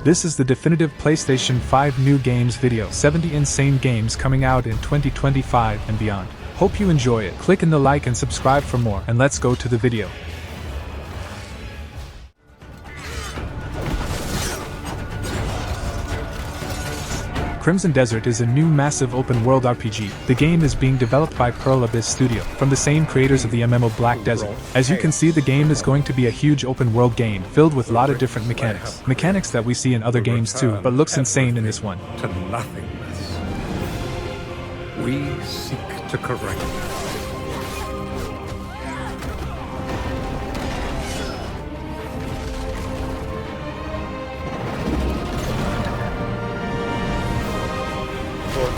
This is the definitive PlayStation 5 new games video. 70 insane games coming out in 2025 and beyond. Hope you enjoy it. Click in the like and subscribe for more, and let's go to the video. Crimson Desert is a new massive open-world RPG. The game is being developed by Pearl Abyss Studio, from the same creators of the MMO Black Desert. As you can see, the game is going to be a huge open-world game, filled with a lot of different mechanics. Mechanics that we see in other games too, but looks insane in this one. To nothingness. We seek to correct it.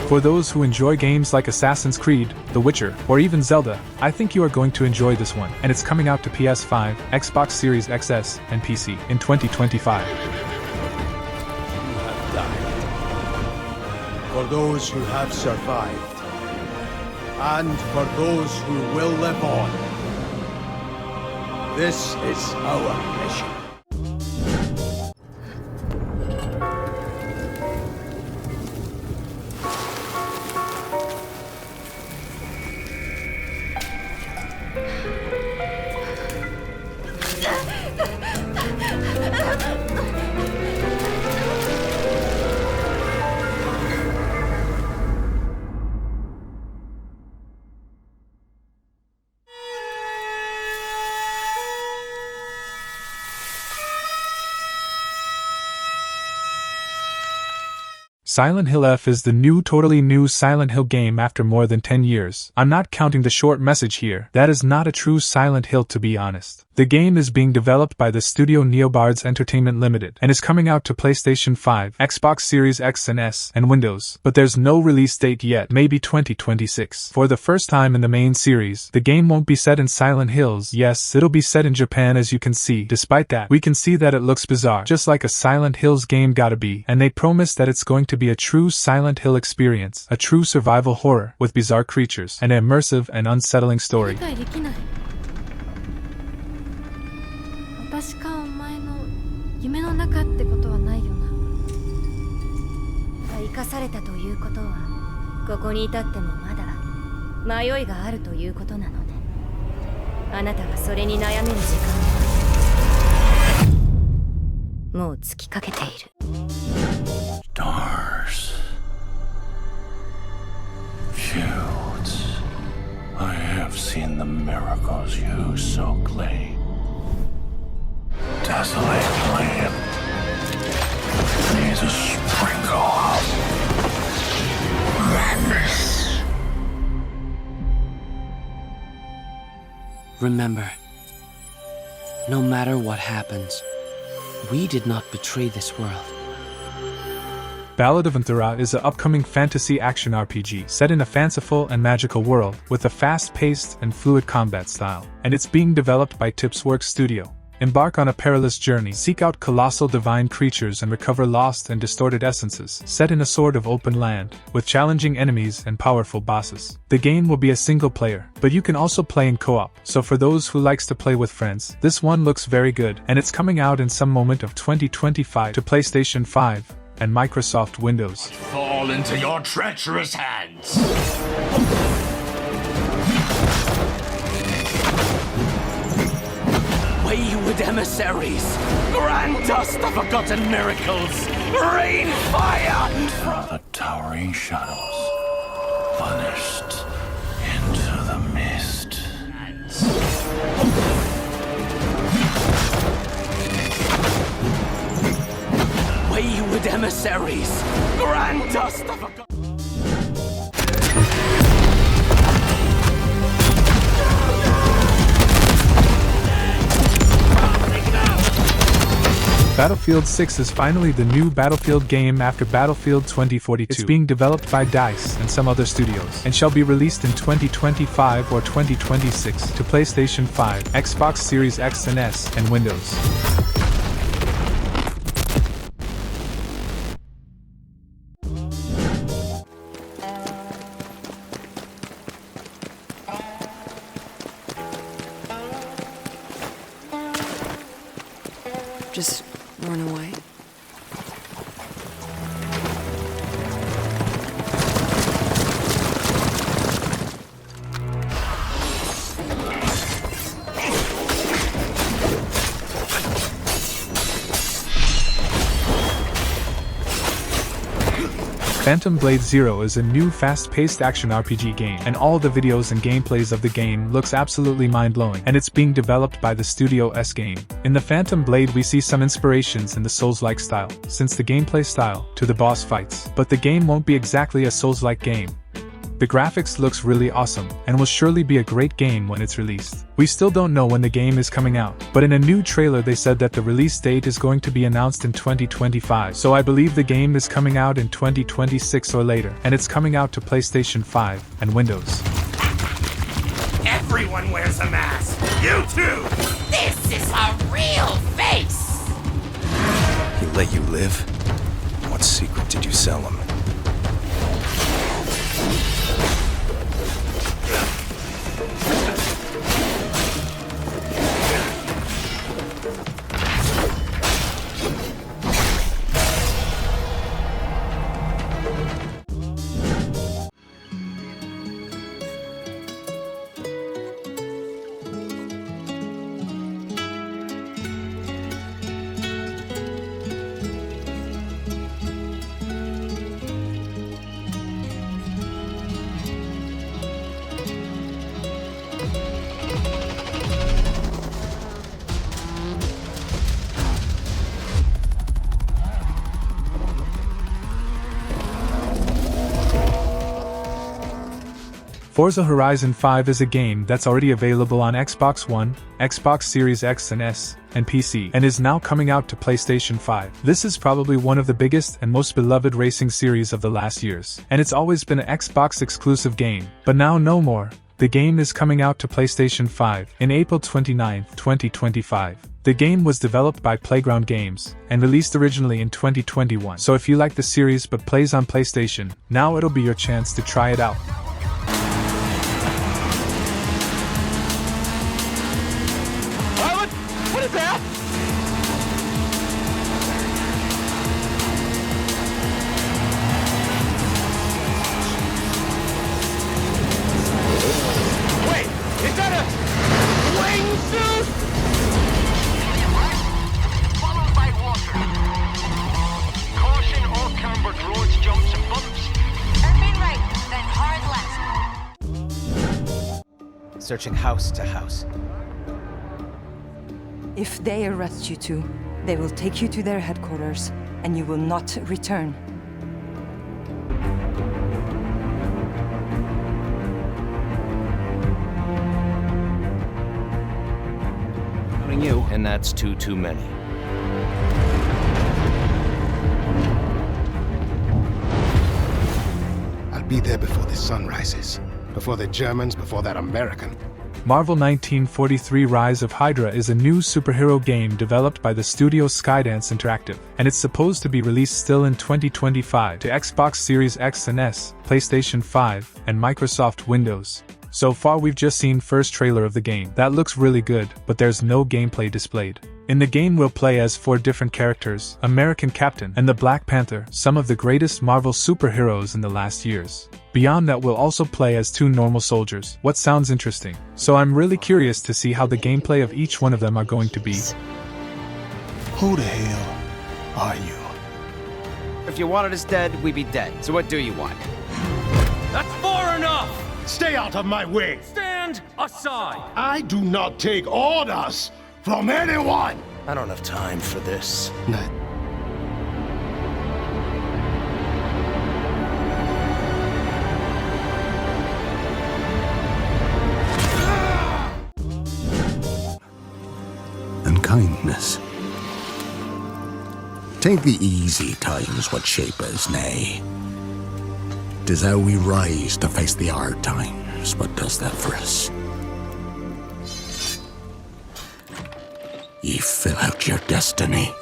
For those who enjoy games like Assassin's Creed, The Witcher, or even Zelda, I think you are going to enjoy this one, and it's coming out to PS5, Xbox Series XS, and PC in 2025. You have died. For those who have survived, and for those who will live on, this is our mission. Silent Hill F is the totally new Silent Hill game after more than 10 years. I'm not counting the short message here. That is not a true Silent Hill, to be honest. The game is being developed by the studio Neobards Entertainment Limited and is coming out to PlayStation 5, Xbox Series X and S, and Windows, but there's no release date yet, maybe 2026. For the first time in the main series, the game won't be set in Silent Hills. Yes, it'll be set in Japan, as you can see. Despite that, we can see that it looks bizarre, just like a Silent Hills game gotta be, and they promise that it's going to be a true Silent Hill experience, a true survival horror, with bizarre creatures, and an immersive and unsettling story. 私かお前の夢の中ってことはないよな。生かされたということは、ここに至ってもまだ迷いがあるということなのね。あなたがそれに悩める時間はもう尽きかけている。Stars, fields, I have seen the miracles you so claim. Desolate land needs a sprinkle of madness. Remember, no matter what happens, we did not betray this world. Ballad of Antara is an upcoming fantasy action RPG set in a fanciful and magical world with a fast-paced and fluid combat style, and it's being developed by Tipsworks Studio. Embark on a perilous journey, seek out colossal divine creatures and recover lost and distorted essences, set in a sort of open land, with challenging enemies and powerful bosses. The game will be a single player, but you can also play in co-op, so for those who likes to play with friends, this one looks very good, and it's coming out in some moment of 2025 to PlayStation 5 and Microsoft Windows. Fall into your treacherous hands. Wayward emissaries, grant us the forgotten miracles, rain fire From the towering shadows, vanished into the mist. Wayward emissaries, grant us the forgotten... Battlefield 6 is finally the new Battlefield game after Battlefield 2042. It's being developed by DICE and some other studios, and shall be released in 2025 or 2026 to PlayStation 5, Xbox Series X and S, and Windows. Just run away? Phantom Blade Zero is a new fast-paced action RPG game, and all the videos and gameplays of the game looks absolutely mind-blowing, and it's being developed by the Studio S game. In the Phantom Blade we see some inspirations in the Souls-like style, since the gameplay style, to the boss fights, but the game won't be exactly a Souls-like game. The graphics looks really awesome, and will surely be a great game when it's released. We still don't know when the game is coming out, but in a new trailer they said that the release date is going to be announced in 2025, so I believe the game is coming out in 2026 or later, and it's coming out to PlayStation 5 and Windows. Everyone wears a mask! You too! This is a real face! He let you live? What secret did you sell him? Forza Horizon 5 is a game that's already available on Xbox One, Xbox Series X and S, and PC, and is now coming out to PlayStation 5. This is probably one of the biggest and most beloved racing series of the last years, and it's always been an Xbox exclusive game, but now no more. The game is coming out to PlayStation 5 in April 29, 2025. The game was developed by Playground Games, and released originally in 2021, so if you like the series but plays on PlayStation, now it'll be your chance to try it out. What is that? Wait, is that a wingsuit? Followed by water. Caution all cambered roads, jumps and bumps. Urban right, then hard left. Searching house to house. If they arrest you two, they will take you to their headquarters, and you will not return. Counting you, and that's too many. I'll be there before the sun rises. Before the Germans, before that American. Marvel 1943 Rise of Hydra is a new superhero game developed by the studio Skydance Interactive, and it's supposed to be released still in 2025 to Xbox Series X and S, PlayStation 5, and Microsoft Windows. So far we've just seen first trailer of the game. That looks really good, but there's no gameplay displayed. In the game we'll play as 4 different characters, American Captain and the Black Panther, some of the greatest Marvel superheroes in the last years. Beyond that we'll also play as 2 normal soldiers, what sounds interesting. So I'm really curious to see how the gameplay of each one of them are going to be. Who the hell are you? If you wanted us dead, we'd be dead. So what do you want? That's far enough! Stay out of my way! Stand aside! I do not take orders from anyone! I don't have time for this. Night. And kindness. Take the easy times what shape us, nay. 'Tis how we rise to face the hard times what does that for us. Ye fill out your destiny.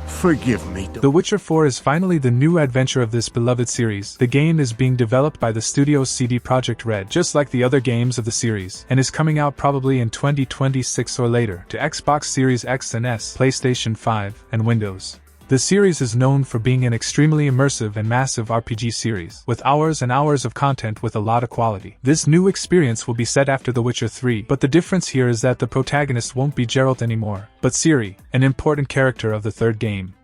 Forgive me. The Witcher 4 is finally the new adventure of this beloved series. The game is being developed by the studio CD Projekt Red, just like the other games of the series, and is coming out probably in 2026 or later to Xbox Series X and S, PlayStation 5, and Windows. The series is known for being an extremely immersive and massive RPG series, with hours and hours of content with a lot of quality. This new experience will be set after The Witcher 3, but the difference here is that the protagonist won't be Geralt anymore, but Ciri, an important character of the third game.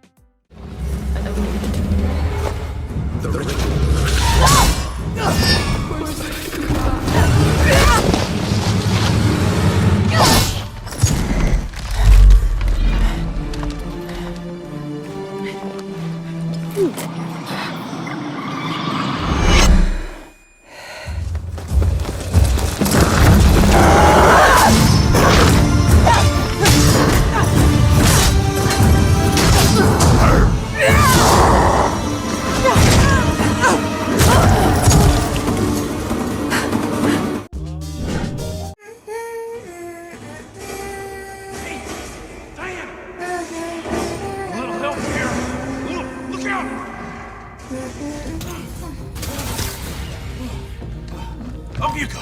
Up you go!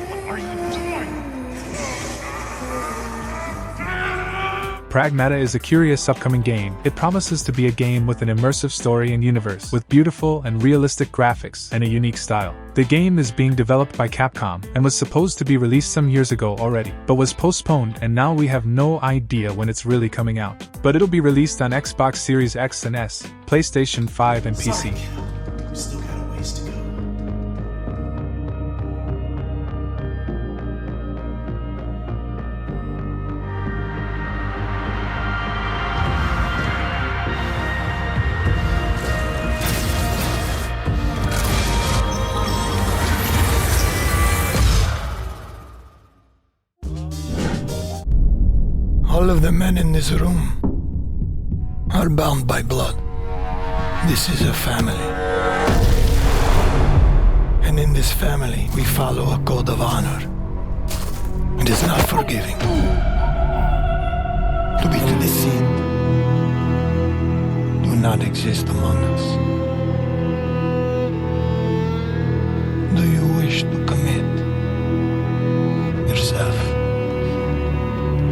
What are you doing? Pragmata is a curious upcoming game. It promises to be a game with an immersive story and universe, with beautiful and realistic graphics and a unique style. The game is being developed by Capcom and was supposed to be released some years ago already, but was postponed, and now we have no idea when it's really coming out. But it'll be released on Xbox Series X and S, PlayStation 5 and PC. We still got a ways to go. All of the men in this room are bound by blood. This is a family. And in this family, we follow a code of honor. It is not forgiving. To be deceived do not exist among us. Do you wish to commit yourself?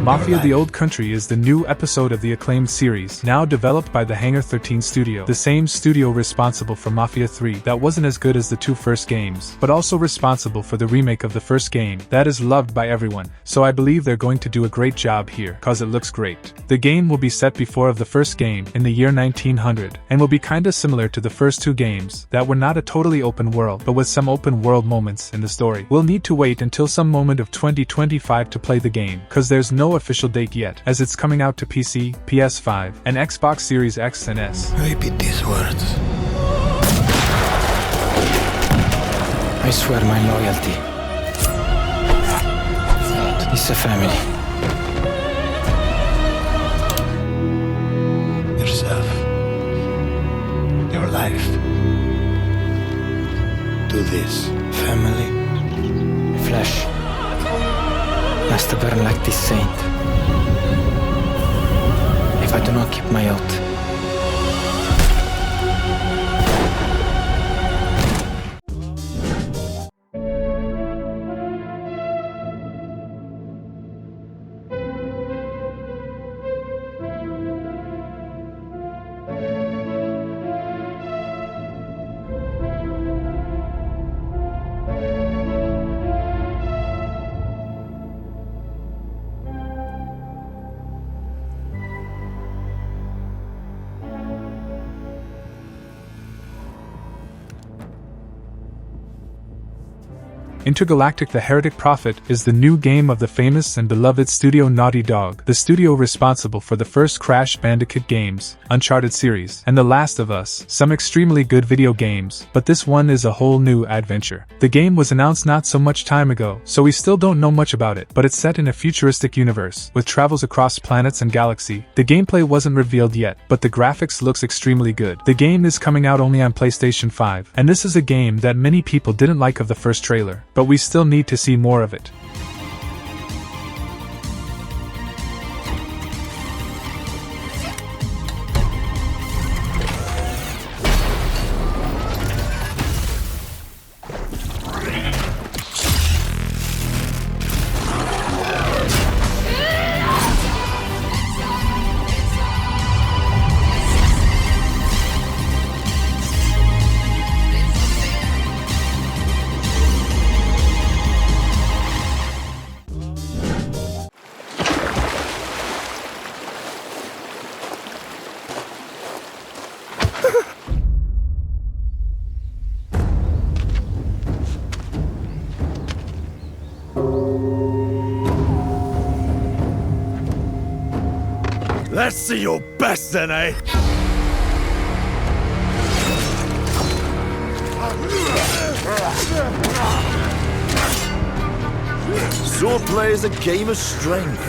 Mafia the Old Country is the new episode of the acclaimed series, now developed by the Hangar 13 studio, the same studio responsible for Mafia 3 that wasn't as good as the two first games, but also responsible for the remake of the first game that is loved by everyone, so I believe they're going to do a great job here, cause it looks great. The game will be set before of the first game, in the year 1900, and will be kinda similar to the first two games, that were not a totally open world, but with some open world moments in the story. We'll need to wait until some moment of 2025 to play the game, cause there's no official date yet, as it's coming out to PC, PS5, and Xbox Series X and S. Repeat these words. I swear my loyalty to this family. Yourself. Your life. To this family. Flesh must burn like this saint. If I do not keep my oath. Intergalactic: The Heretic Prophet is the new game of the famous and beloved studio Naughty Dog, the studio responsible for the first Crash Bandicoot games, Uncharted series, and The Last of Us, some extremely good video games, but this one is a whole new adventure. The game was announced not so much time ago, so we still don't know much about it, but it's set in a futuristic universe, with travels across planets and galaxy. The gameplay wasn't revealed yet, but the graphics looks extremely good. The game is coming out only on PlayStation 5, and this is a game that many people didn't like of the first trailer, but we still need to see more of it. Let's see your best then, eh? Swordplay is a game of strength.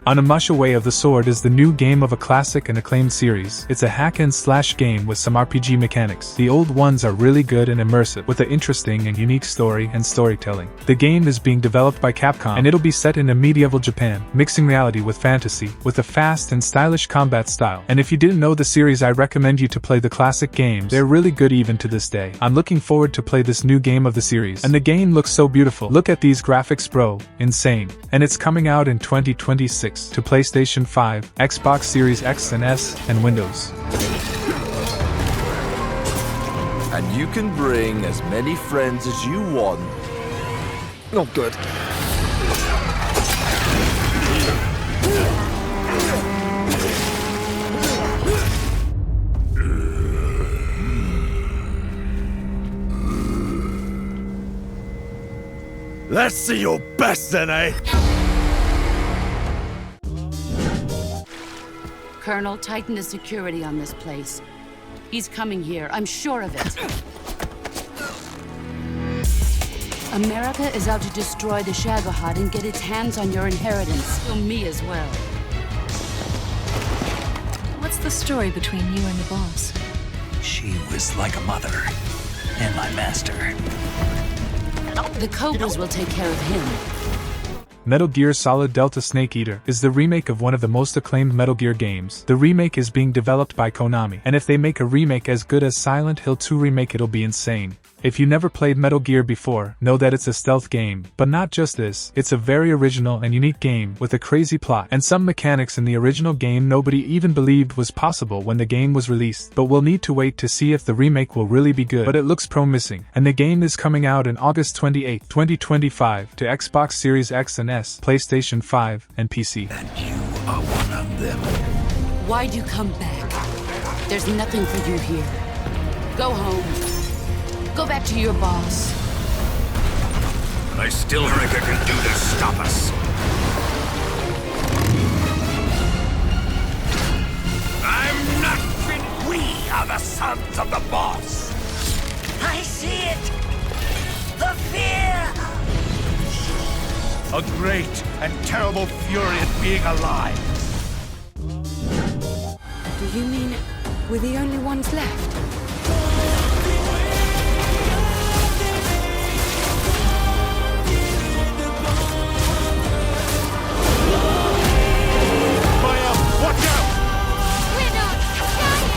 Onimusha Way of the Sword is the new game of a classic and acclaimed series. It's a hack-and-slash game with some RPG mechanics. The old ones are really good and immersive, with an interesting and unique story and storytelling. The game is being developed by Capcom, and it'll be set in a medieval Japan, mixing reality with fantasy, with a fast and stylish combat style. And if you didn't know the series, I recommend you to play the classic games. They're really good even to this day. I'm looking forward to play this new game of the series. And the game looks so beautiful. Look at these graphics, bro. Insane. And it's coming out in 2026. To PlayStation 5, Xbox Series X and S, and Windows. And you can bring as many friends as you want. Not good. Let's see your best then, eh? Colonel, tighten the security on this place. He's coming here, I'm sure of it. America is out to destroy the Shagohod and get its hands on your inheritance. Kill me as well. What's the story between you and the boss? She was like a mother, and my master. The Cobras will take care of him. Metal Gear Solid Delta Snake Eater is the remake of one of the most acclaimed Metal Gear games. The remake is being developed by Konami, and if they make a remake as good as Silent Hill 2 remake, it'll be insane. If you never played Metal Gear before, know that it's a stealth game, but not just this, it's a very original and unique game with a crazy plot and some mechanics in the original game nobody even believed was possible when the game was released. But we'll need to wait to see if the remake will really be good, but it looks promising. And the game is coming out in August 28, 2025 to Xbox Series X and S, PlayStation 5, and PC. And you are one of them. Why'd you come back? There's nothing for you here. Go home. Go back to your boss. I still think I can do to stop us. I'm not finished. We are the sons of the boss. I see it. The fear. A great and terrible fury at being alive. Do you mean we're the only ones left? Watch out! We're not dying!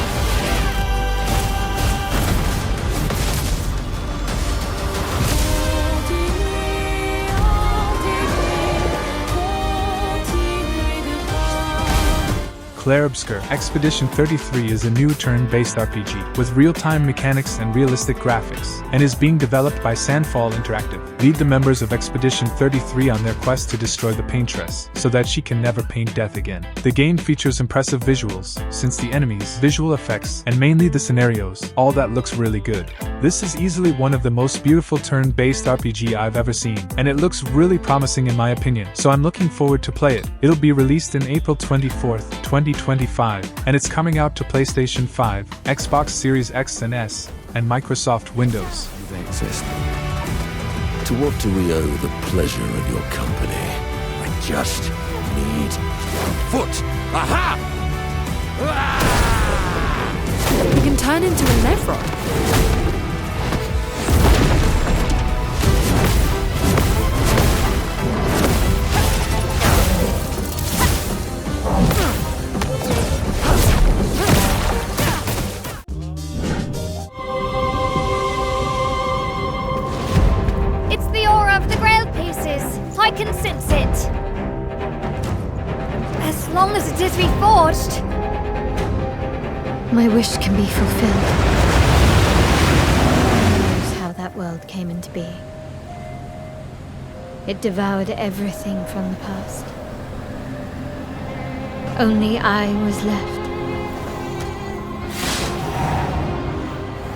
Clair Obscur Expedition 33 is a new turn-based RPG with real-time mechanics and realistic graphics, and is being developed by Sandfall Interactive. Lead the members of Expedition 33 on their quest to destroy the Paintress, so that she can never paint death again. The game features impressive visuals, since the enemies, visual effects, and mainly the scenarios, all that looks really good. This is easily one of the most beautiful turn-based RPG I've ever seen, and it looks really promising in my opinion, so I'm looking forward to play it. It'll be released in April 24th, 2025, and it's coming out to PlayStation 5, Xbox Series X and S, and Microsoft Windows. They exist. To what do we owe the pleasure of your company? I just need one foot. Aha! We can turn into a Levron. I can sense it. As long as it is reforged. My wish can be fulfilled. Who knows how that world came into being? It devoured everything from the past. Only I was left.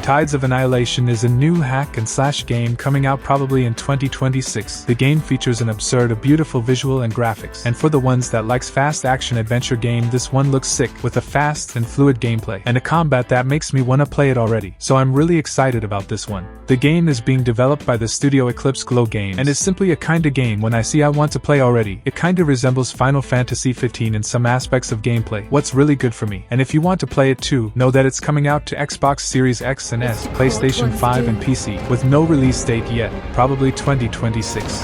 Tides of Annihilation is a new hack-and-slash game coming out probably in 2026. The game features an absurd, beautiful visual and graphics, and for the ones that likes fast action-adventure game, this one looks sick, with a fast and fluid gameplay, and a combat that makes me wanna play it already, so I'm really excited about this one. The game is being developed by the studio Eclipse Glow Games, and is simply a kinda game when I see I want to play already. It kinda resembles Final Fantasy 15 in some aspects of gameplay, what's really good for me. And if you want to play it too, know that it's coming out to Xbox Series X and S, PlayStation 5 and PC, with no release date yet, probably 2026.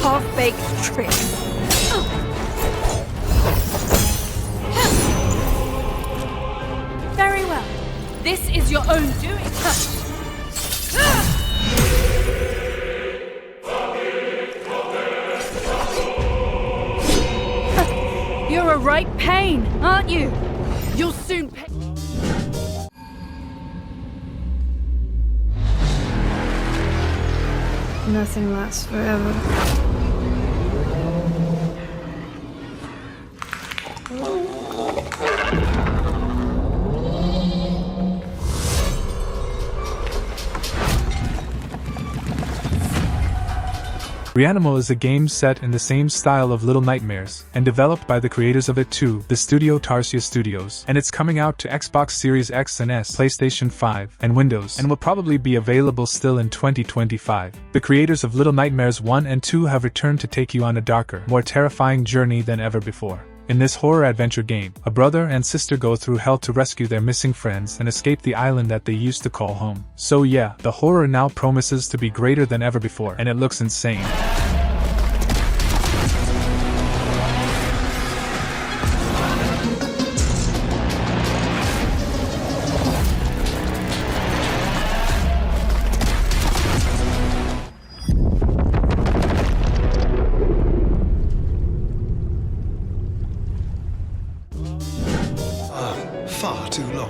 Half-baked trick. Very well. This is your own doing. You're a right pain, aren't you? You'll soon pay. Nothing lasts forever. Reanimal is a game set in the same style of Little Nightmares, and developed by the creators of it too, the studio Tarsia Studios, and it's coming out to Xbox Series X and S, PlayStation 5, and Windows, and will probably be available still in 2025. The creators of Little Nightmares 1 and 2 have returned to take you on a darker, more terrifying journey than ever before. In this horror-adventure game, a brother and sister go through hell to rescue their missing friends and escape the island that they used to call home. So yeah, the horror now promises to be greater than ever before, and it looks insane. Far too long.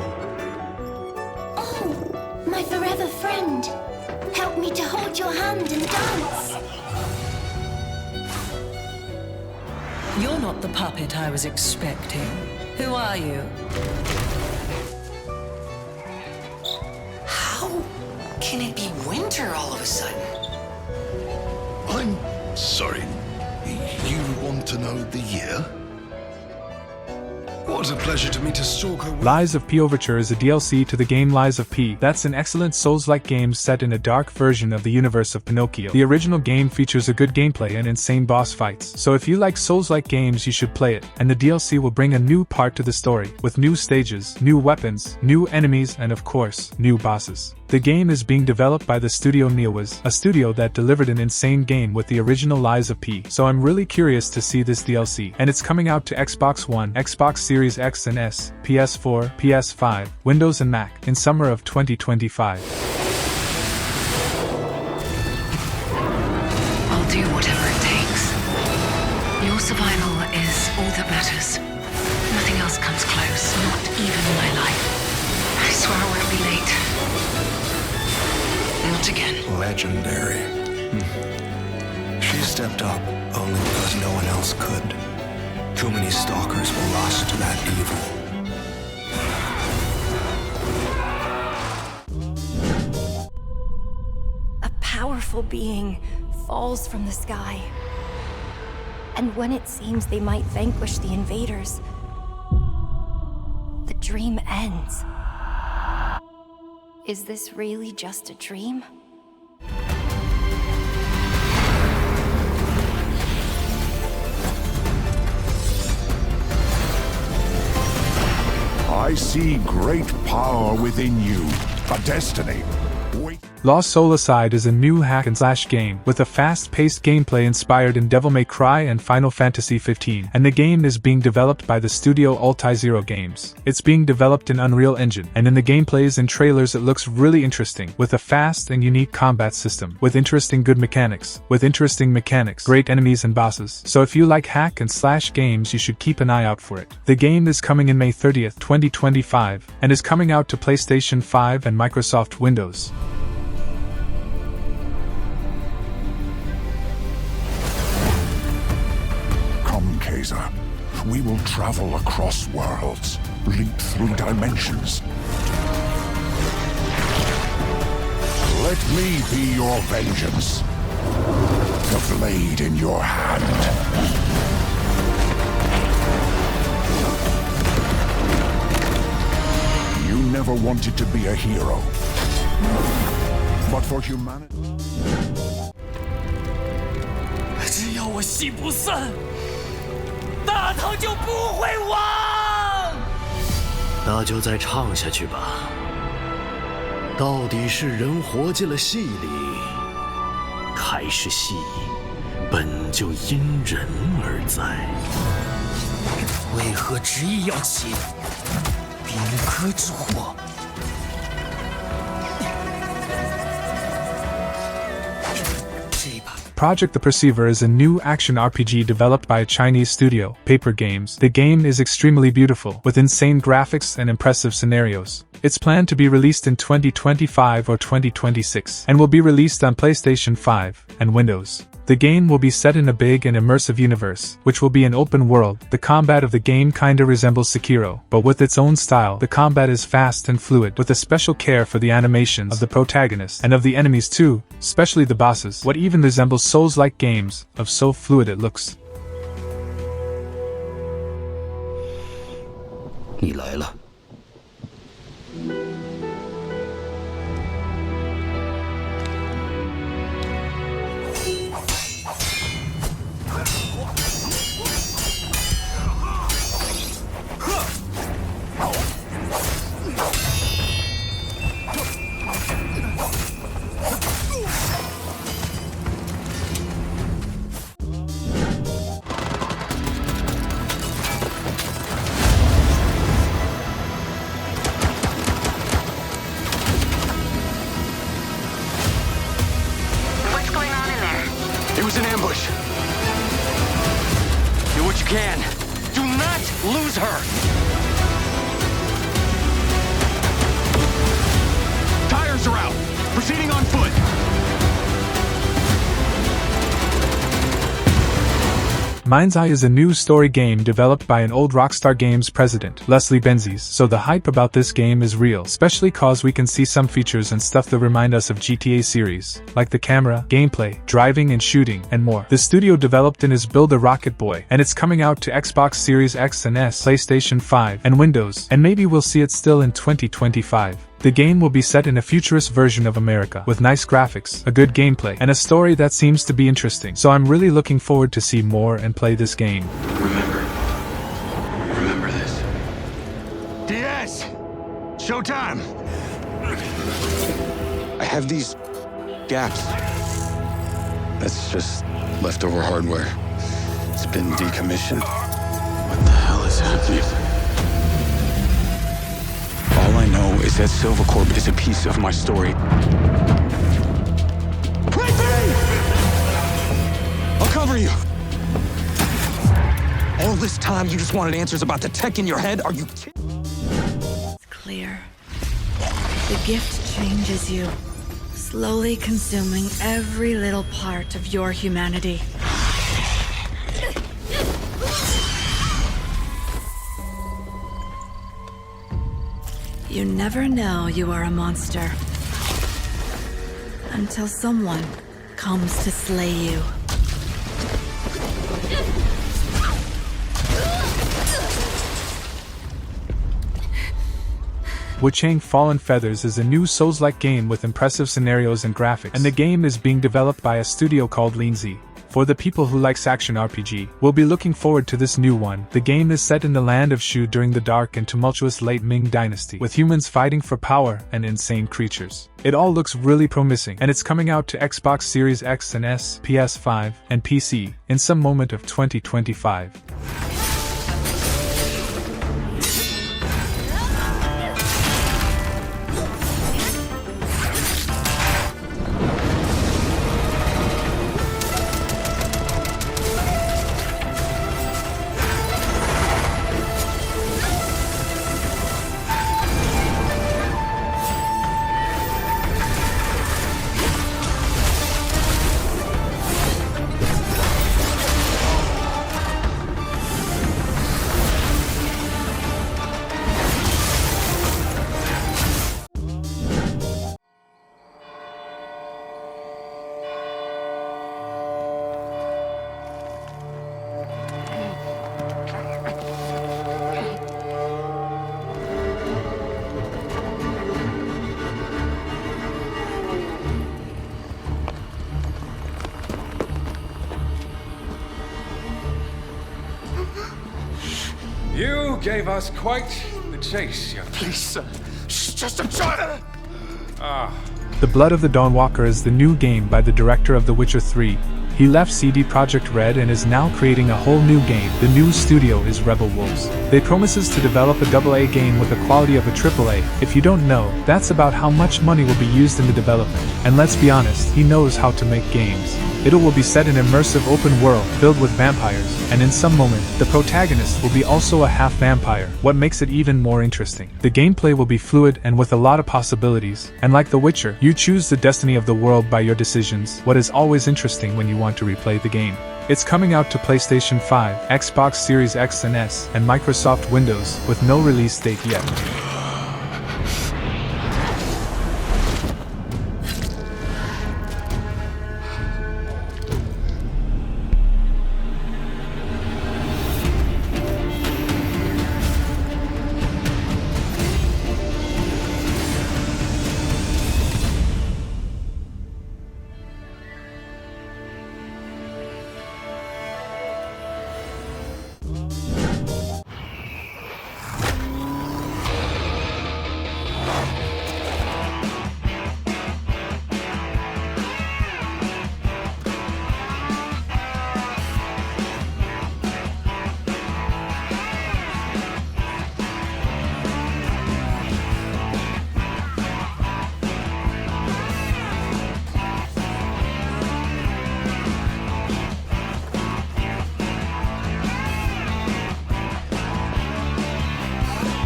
Oh, my forever friend. Help me to hold your hand and dance. You're not the puppet I was expecting. Who are you? How can it be winter all of a sudden? I'm sorry. You want to know the year? What a pleasure to meet a stalker. Lies of P Overture is a DLC to the game Lies of P. That's an excellent Souls-like game set in a dark version of the universe of Pinocchio. The original game features a good gameplay and insane boss fights, so if you like Souls-like games you should play it, and the DLC will bring a new part to the story, with new stages, new weapons, new enemies, and of course, new bosses. The game is being developed by the studio Neowiz, a studio that delivered an insane game with the original Lies of P, so I'm really curious to see this DLC, and it's coming out to Xbox One, Xbox Series X and S, PS4, PS5, Windows and Mac, in summer of 2025. I'll do whatever it takes. Your survival is all that matters. Nothing else comes close, not even my life. I swear I won't be late. Not again. Legendary. She stepped up only because no one else could. Too many stalkers were lost to that evil. A powerful being falls from the sky. And when it seems they might vanquish the invaders, the dream ends. Is this really just a dream? I see great power within you, a destiny. Lost Soul Aside is a new hack-and-slash game with a fast-paced gameplay inspired in Devil May Cry and Final Fantasy 15, and the game is being developed by the studio Ulti-Zero Games. It's being developed in Unreal Engine, and in the gameplays and trailers it looks really interesting, with a fast and unique combat system, with interesting mechanics, great enemies and bosses. So if you like hack-and-slash games you should keep an eye out for it. The game is coming in May 30th, 2025, and is coming out to PlayStation 5 and Microsoft Windows. We will travel across worlds, leap through dimensions. Let me be your vengeance. The blade in your hand. You never wanted to be a hero. But for humanity... 只要我心不散，大唐就不会亡。那就再唱下去吧。到底是人活进了戏里，还是戏本就因人而在？为何执意要起兵戈之祸？ Project the Perceiver is a new action RPG developed by a Chinese studio, Paper Games. The game is extremely beautiful, with insane graphics and impressive scenarios. It's planned to be released in 2025 or 2026, and will be released on PlayStation 5 and Windows. The game will be set in a big and immersive universe, which will be an open world. The combat of the game kinda resembles Sekiro, but with its own style. The combat is fast and fluid, with a special care for the animations of the protagonist and of the enemies too, especially the bosses. What even resembles Souls-like games, of so fluid it looks. 你来了。 Mindseye is a new story game developed by an old Rockstar Games president, Leslie Benzies, so the hype about this game is real, especially cause we can see some features and stuff that remind us of GTA series, like the camera, gameplay, driving and shooting, and more. The studio developed and is Build a Rocket Boy, and it's coming out to Xbox Series X and S, PlayStation 5, and Windows, and maybe we'll see it still in 2025. The game will be set in a futurist version of America, with nice graphics, a good gameplay, and a story that seems to be interesting, so I'm really looking forward to see more and play this game. Remember this. DS! Showtime! I have these gaps. That's just leftover hardware. It's been decommissioned. What the hell is happening? All I know is that Silvercorp is a piece of my story. I'll cover you! All this time you just wanted answers about the tech in your head? Are you kidding? It's clear. The gift changes you, slowly consuming every little part of your humanity. You never know you are a monster until someone comes to slay you. Wuchang Fallen Feathers is a new Souls-like game with impressive scenarios and graphics, and the game is being developed by a studio called Mindseye. For the people who like action RPG, we'll be looking forward to this new one. The game is set in the land of Shu during the dark and tumultuous late Ming dynasty, with humans fighting for power and insane creatures. It all looks really promising, and it's coming out to Xbox Series X and S, PS5, and PC in some moment of 2025. You gave us quite the chase, young. Please, sir. She's just a child. The Blood of the Dawnwalker is the new game by the director of The Witcher 3. He left CD Projekt Red and is now creating a whole new game. The new studio is Rebel Wolves. They promises to develop a AA game with the quality of a AAA. If you don't know, that's about how much money will be used in the development. And let's be honest, he knows how to make games. It will be set in an immersive open world filled with vampires, and in some moment, the protagonist will be also a half vampire, what makes it even more interesting. The gameplay will be fluid and with a lot of possibilities, and like The Witcher, you choose the destiny of the world by your decisions, what is always interesting when you want to replay the game. It's coming out to PlayStation 5, Xbox Series X and S, and Microsoft Windows, with no release date yet.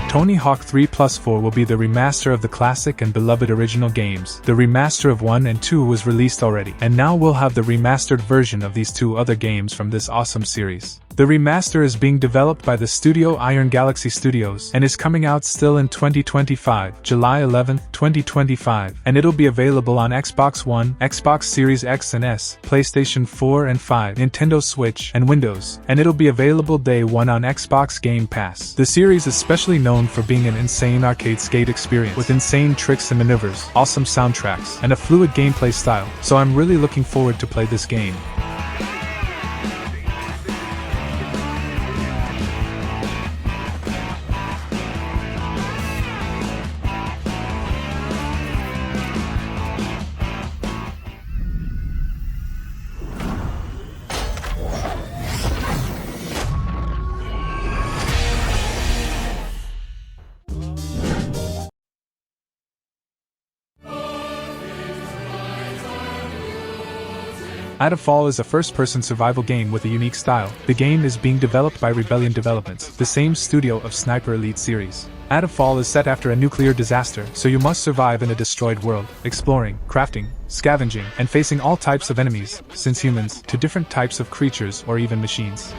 Tony Hawk 3+4 will be the remaster of the classic and beloved original games. The remaster of 1 and 2 was released already, and now we'll have the remastered version of these two other games from this awesome series. The remaster is being developed by the studio Iron Galaxy Studios and is coming out still in 2025, July 11, 2025, and it'll be available on Xbox One, Xbox Series X and S, PlayStation 4 and 5, Nintendo Switch, and Windows, and it'll be available day one on Xbox Game Pass. The series is especially known for being an insane arcade skate experience with insane tricks and maneuvers, awesome soundtracks, and a fluid gameplay style, so I'm really looking forward to play this game. Atomfall is a first-person survival game with a unique style. The game is being developed by Rebellion Developments, the same studio of Sniper Elite series. Atomfall is set after a nuclear disaster, so you must survive in a destroyed world, exploring, crafting, scavenging, and facing all types of enemies, since humans, to different types of creatures or even machines.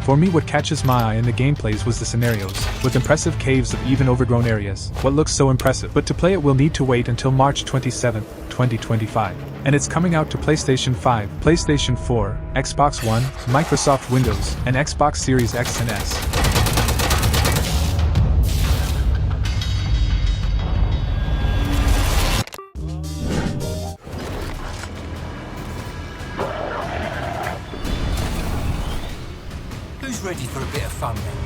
For me, what catches my eye in the gameplays was the scenarios, with impressive caves of even overgrown areas. What looks so impressive, but to play it we'll need to wait until March 27, 2025. And it's coming out to PlayStation 5, PlayStation 4, Xbox One, Microsoft Windows, and Xbox Series X and S. Ready for a bit of fun then?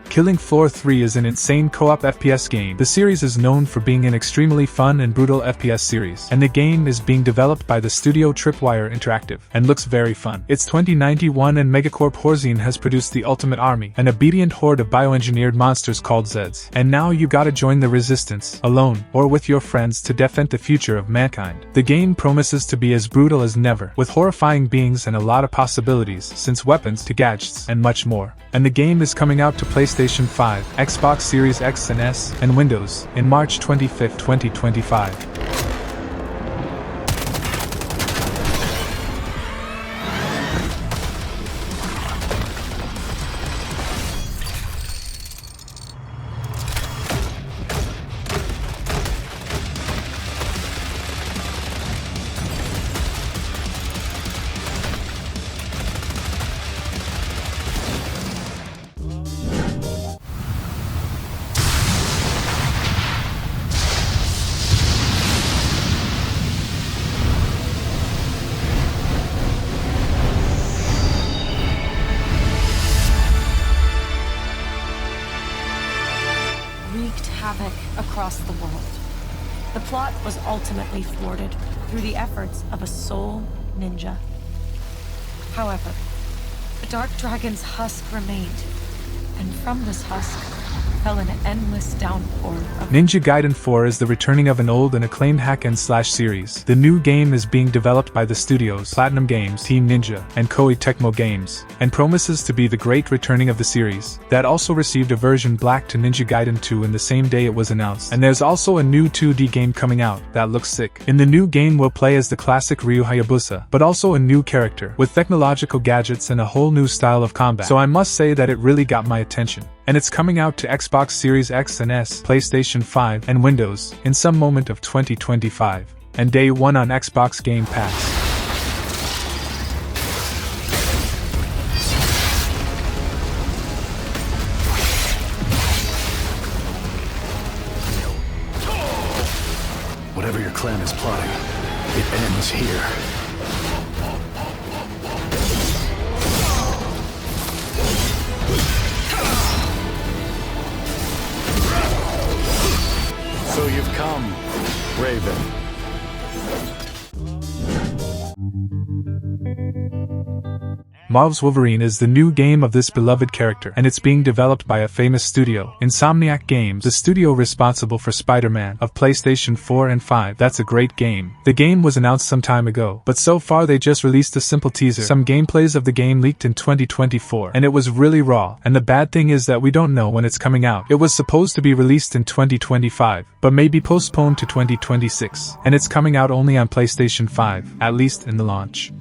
Killing Floor 3 is an insane co-op FPS game. The series is known for being an extremely fun and brutal FPS series, and the game is being developed by the studio Tripwire Interactive, and looks very fun. It's 2091 and Megacorp Horzine has produced the Ultimate Army, an obedient horde of bioengineered monsters called Zeds. And now you gotta join the resistance, alone, or with your friends to defend the future of mankind. The game promises to be as brutal as never, with horrifying beings and a lot of possibilities, since weapons to gadgets, and much more. And the game is coming out to PlayStation 5, Xbox Series X and S, and Windows, in March 25, 2025. across the world. The plot was ultimately thwarted through the efforts of a sole ninja. However, the Dark Dragon's husk remained, and from this husk fell an endless downpour of Ninja Gaiden 4 is the returning of an old and acclaimed hack-and-slash series. The new game is being developed by the studios Platinum Games, Team Ninja, and Koei Tecmo Games, and promises to be the great returning of the series. That also received a version black to Ninja Gaiden 2 in the same day it was announced. And there's also a new 2D game coming out that looks sick. In the new game we'll play as the classic Ryu Hayabusa, but also a new character, with technological gadgets and a whole new style of combat. So I must say that it really got my attention. And it's coming out to Xbox Series X and S, PlayStation 5, and Windows, in some moment of 2025. And day 1 on Xbox Game Pass. Whatever your clan is plotting, it ends here. So you've come, Raven. Marvel's Wolverine is the new game of this beloved character, and it's being developed by a famous studio, Insomniac Games, the studio responsible for Spider-Man of PlayStation 4 and 5. That's a great game. The game was announced some time ago, but so far they just released a simple teaser. Some gameplays of the game leaked in 2024, and it was really raw, and the bad thing is that we don't know when it's coming out. It was supposed to be released in 2025, but may be postponed to 2026, and it's coming out only on PlayStation 5, at least in the launch.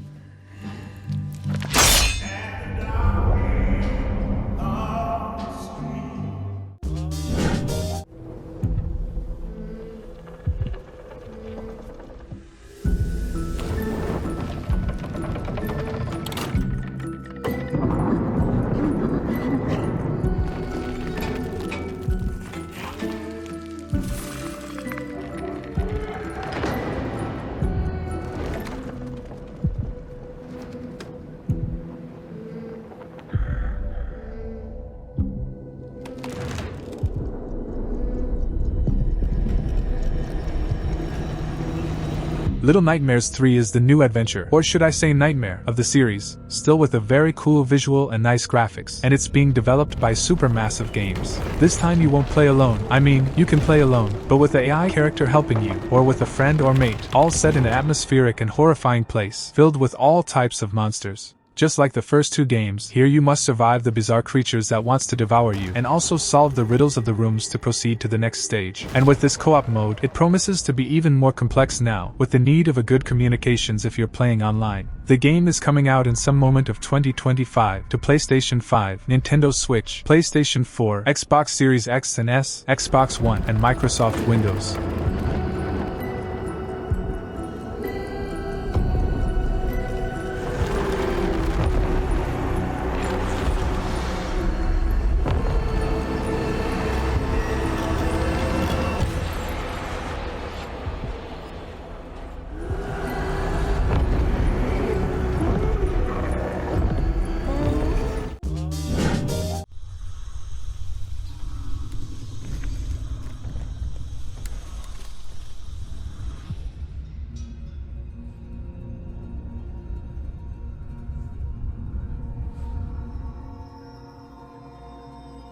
Little Nightmares 3 is the new adventure, or should I say nightmare, of the series, still with a very cool visual and nice graphics, and it's being developed by Supermassive Games. This time you won't play alone. I mean, you can play alone, but with an AI character helping you, or with a friend or mate, all set in an atmospheric and horrifying place, filled with all types of monsters. Just like the first 2 games, here you must survive the bizarre creatures that wants to devour you, and also solve the riddles of the rooms to proceed to the next stage. And with this co-op mode, it promises to be even more complex now, with the need of a good communications if you're playing online. The game is coming out in some moment of 2025 to PlayStation 5, Nintendo Switch, PlayStation 4, Xbox Series X and S, Xbox One, and Microsoft Windows.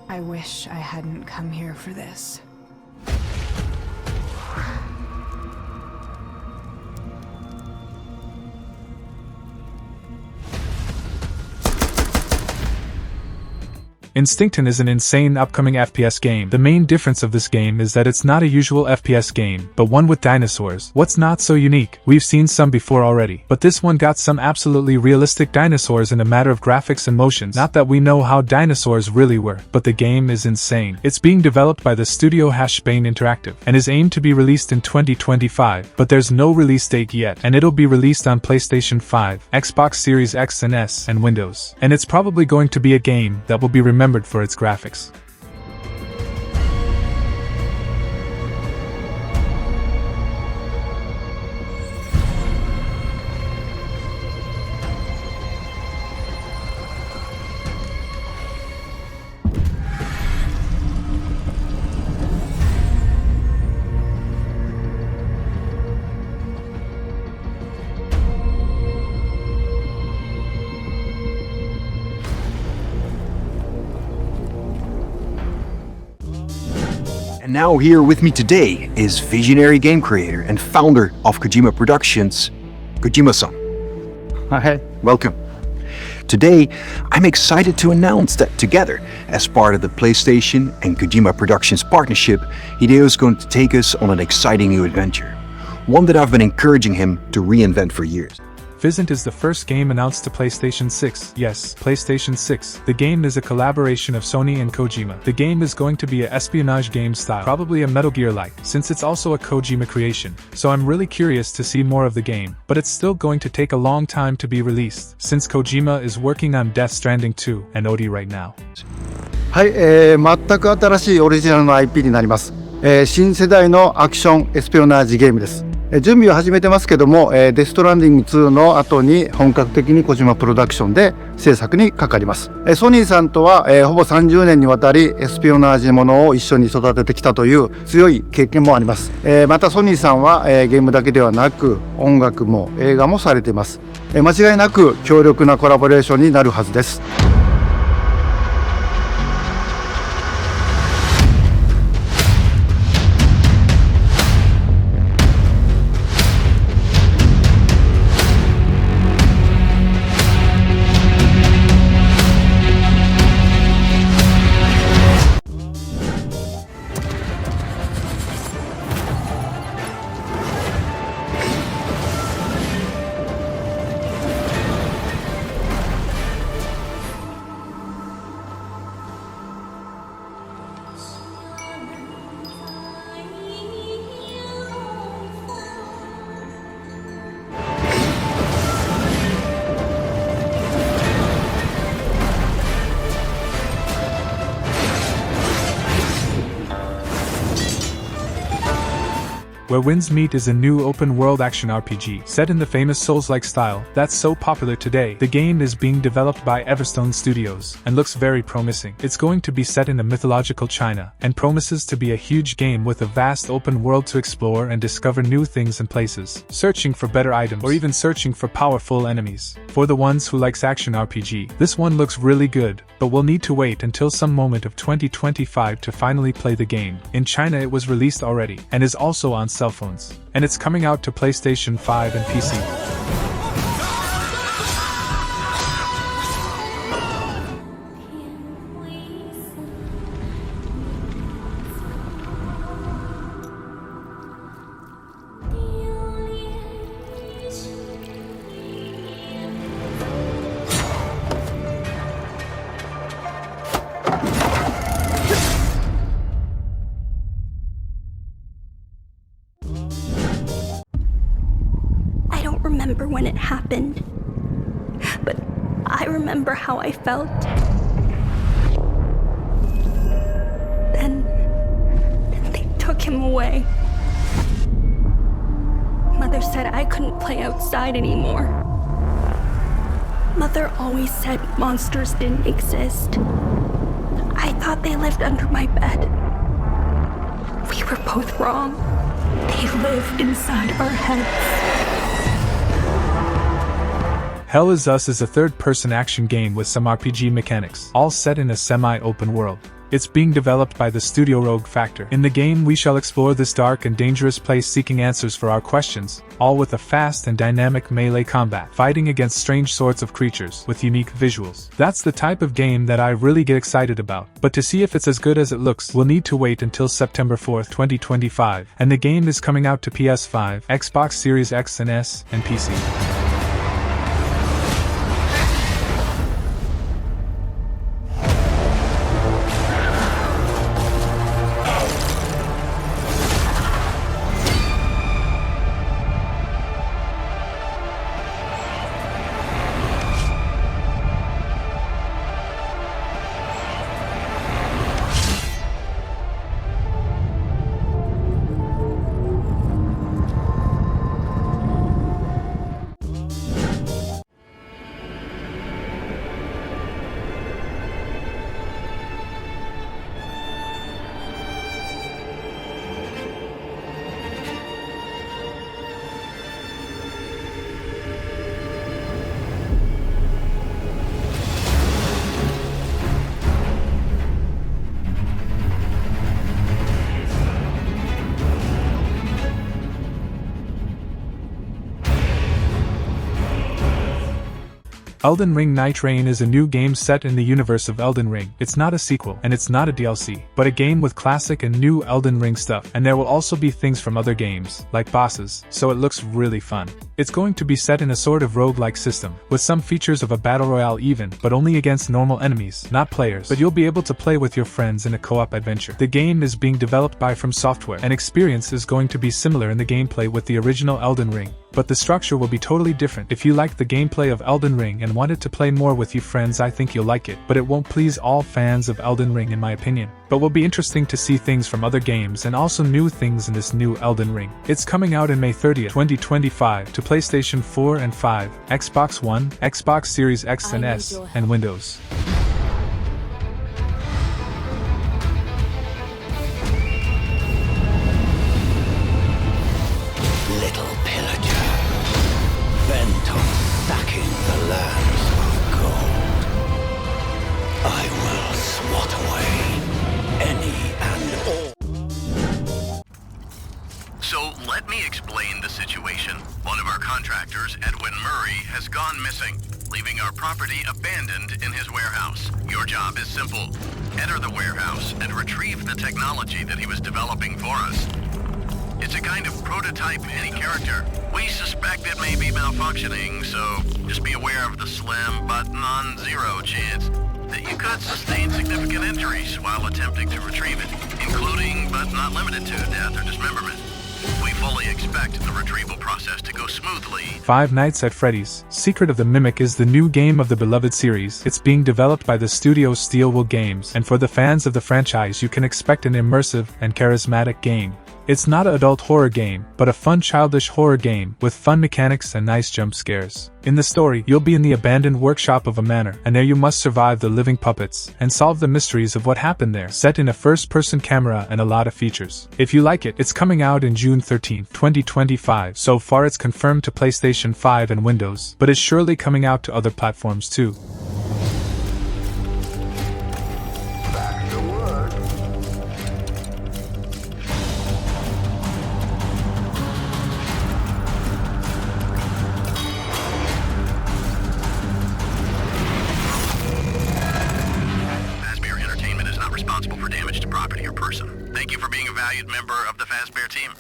I wish I hadn't come here for this. Instinction is an insane upcoming FPS game. The main difference of this game is that it's not a usual FPS game, but one with dinosaurs. What's not so unique? We've seen some before already, but this one got some absolutely realistic dinosaurs in a matter of graphics and motions. Not that we know how dinosaurs really were, but the game is insane. It's being developed by the studio Hashbane Interactive, and is aimed to be released in 2025, but there's no release date yet, and it'll be released on PlayStation 5, Xbox Series X and S, and Windows. And it's probably going to be a game that will be remembered for its graphics. And now here with me today is visionary game creator and founder of Kojima Productions, Kojima-san. Hi, welcome. Today, I'm excited to announce that together, as part of the PlayStation and Kojima Productions partnership, Hideo is going to take us on an exciting new adventure. One that I've been encouraging him to reinvent for years. Physint is the first game announced to PlayStation 6. Yes, PlayStation 6. The game is a collaboration of Sony and Kojima. The game is going to be an espionage game style, probably a Metal Gear-like, since it's also a Kojima creation. So I'm really curious to see more of the game, but it's still going to take a long time to be released, since Kojima is working on Death Stranding 2 and OD right now. はい、全く新しいオリジナルの IP になります。新世代のアクションエスピオナージゲームです。準備を始めてますけども、デストランディング2の後に本格的に小島プロダクションで制作にかかります。ソニーさんとは、ほぼ30年にわたりエスピオナージものを一緒に育ててきたという強い経験もあります。またソニーさんは、ゲームだけではなく音楽も映画もされています。間違いなく強力なコラボレーションになるはずです。Where Winds Meet is a new open-world action RPG set in the famous Souls-like style that's so popular today. The game is being developed by Everstone Studios and looks very promising. It's going to be set in a mythological China and promises to be a huge game with a vast open world to explore and discover new things and places, searching for better items or even searching for powerful enemies. For the ones who likes action RPG, this one looks really good, but we'll need to wait until some moment of 2025 to finally play the game. In China it was released already and is also on cell phones, and it's coming out to PlayStation 5 and PC. Remember when it happened, but I remember how I felt. Then they took him away. Mother said I couldn't play outside anymore. Mother always said monsters didn't exist. I thought they lived under my bed. We were both wrong. They live inside our heads. Hell Is Us is a third-person action game with some RPG mechanics, all set in a semi-open world. It's being developed by the studio Rogue Factor. In the game we shall explore this dark and dangerous place seeking answers for our questions, all with a fast and dynamic melee combat, fighting against strange sorts of creatures with unique visuals. That's the type of game that I really get excited about, but to see if it's as good as it looks, we'll need to wait until September 4th, 2025, and the game is coming out to PS5, Xbox Series X and S, and PC. Elden Ring Nightreign is a new game set in the universe of Elden Ring. It's not a sequel, and it's not a DLC, but a game with classic and new Elden Ring stuff, and there will also be things from other games, like bosses, so it looks really fun. It's going to be set in a sort of roguelike system, with some features of a battle royale even, but only against normal enemies, not players, but you'll be able to play with your friends in a co-op adventure. The game is being developed by From Software, and experience is going to be similar in the gameplay with the original Elden Ring, but the structure will be totally different. If you like the gameplay of Elden Ring and wanted to play more with you friends, I think you'll like it, but it won't please all fans of Elden Ring in my opinion. But will be interesting to see things from other games and also new things in this new Elden Ring. It's coming out in May 30th, 2025 to PlayStation 4 and 5, Xbox One, Xbox Series X and S, and Windows. Little pillager, bent on sacking the lands of gold, I will swat away any and all. So let me explain the situation. One of our contractors, Edwin Murray, has gone missing, leaving our property abandoned in his warehouse. Your job is simple. Enter the warehouse and retrieve the technology that he was developing for us. It's a kind of prototype anti-character. We suspect it may be malfunctioning, so just be aware of the slim but non-zero chance that you could sustain significant injuries while attempting to retrieve it, including but not limited to death or dismemberment. We fully expect the retrieval process to go smoothly. Five Nights at Freddy's: Secret of the Mimic is the new game of the beloved series. It's being developed by the studio Steelwood Games, and for the fans of the franchise you can expect an immersive and charismatic game. It's not an adult horror game, but a fun childish horror game with fun mechanics and nice jump scares. In the story, you'll be in the abandoned workshop of a manor, and there you must survive the living puppets and solve the mysteries of what happened there, set in a first-person camera and a lot of features. If you like it, it's coming out in June 13, 2025. So far it's confirmed to PlayStation 5 and Windows, but it's surely coming out to other platforms too. Thank you for being a valued member of the Fazbear team.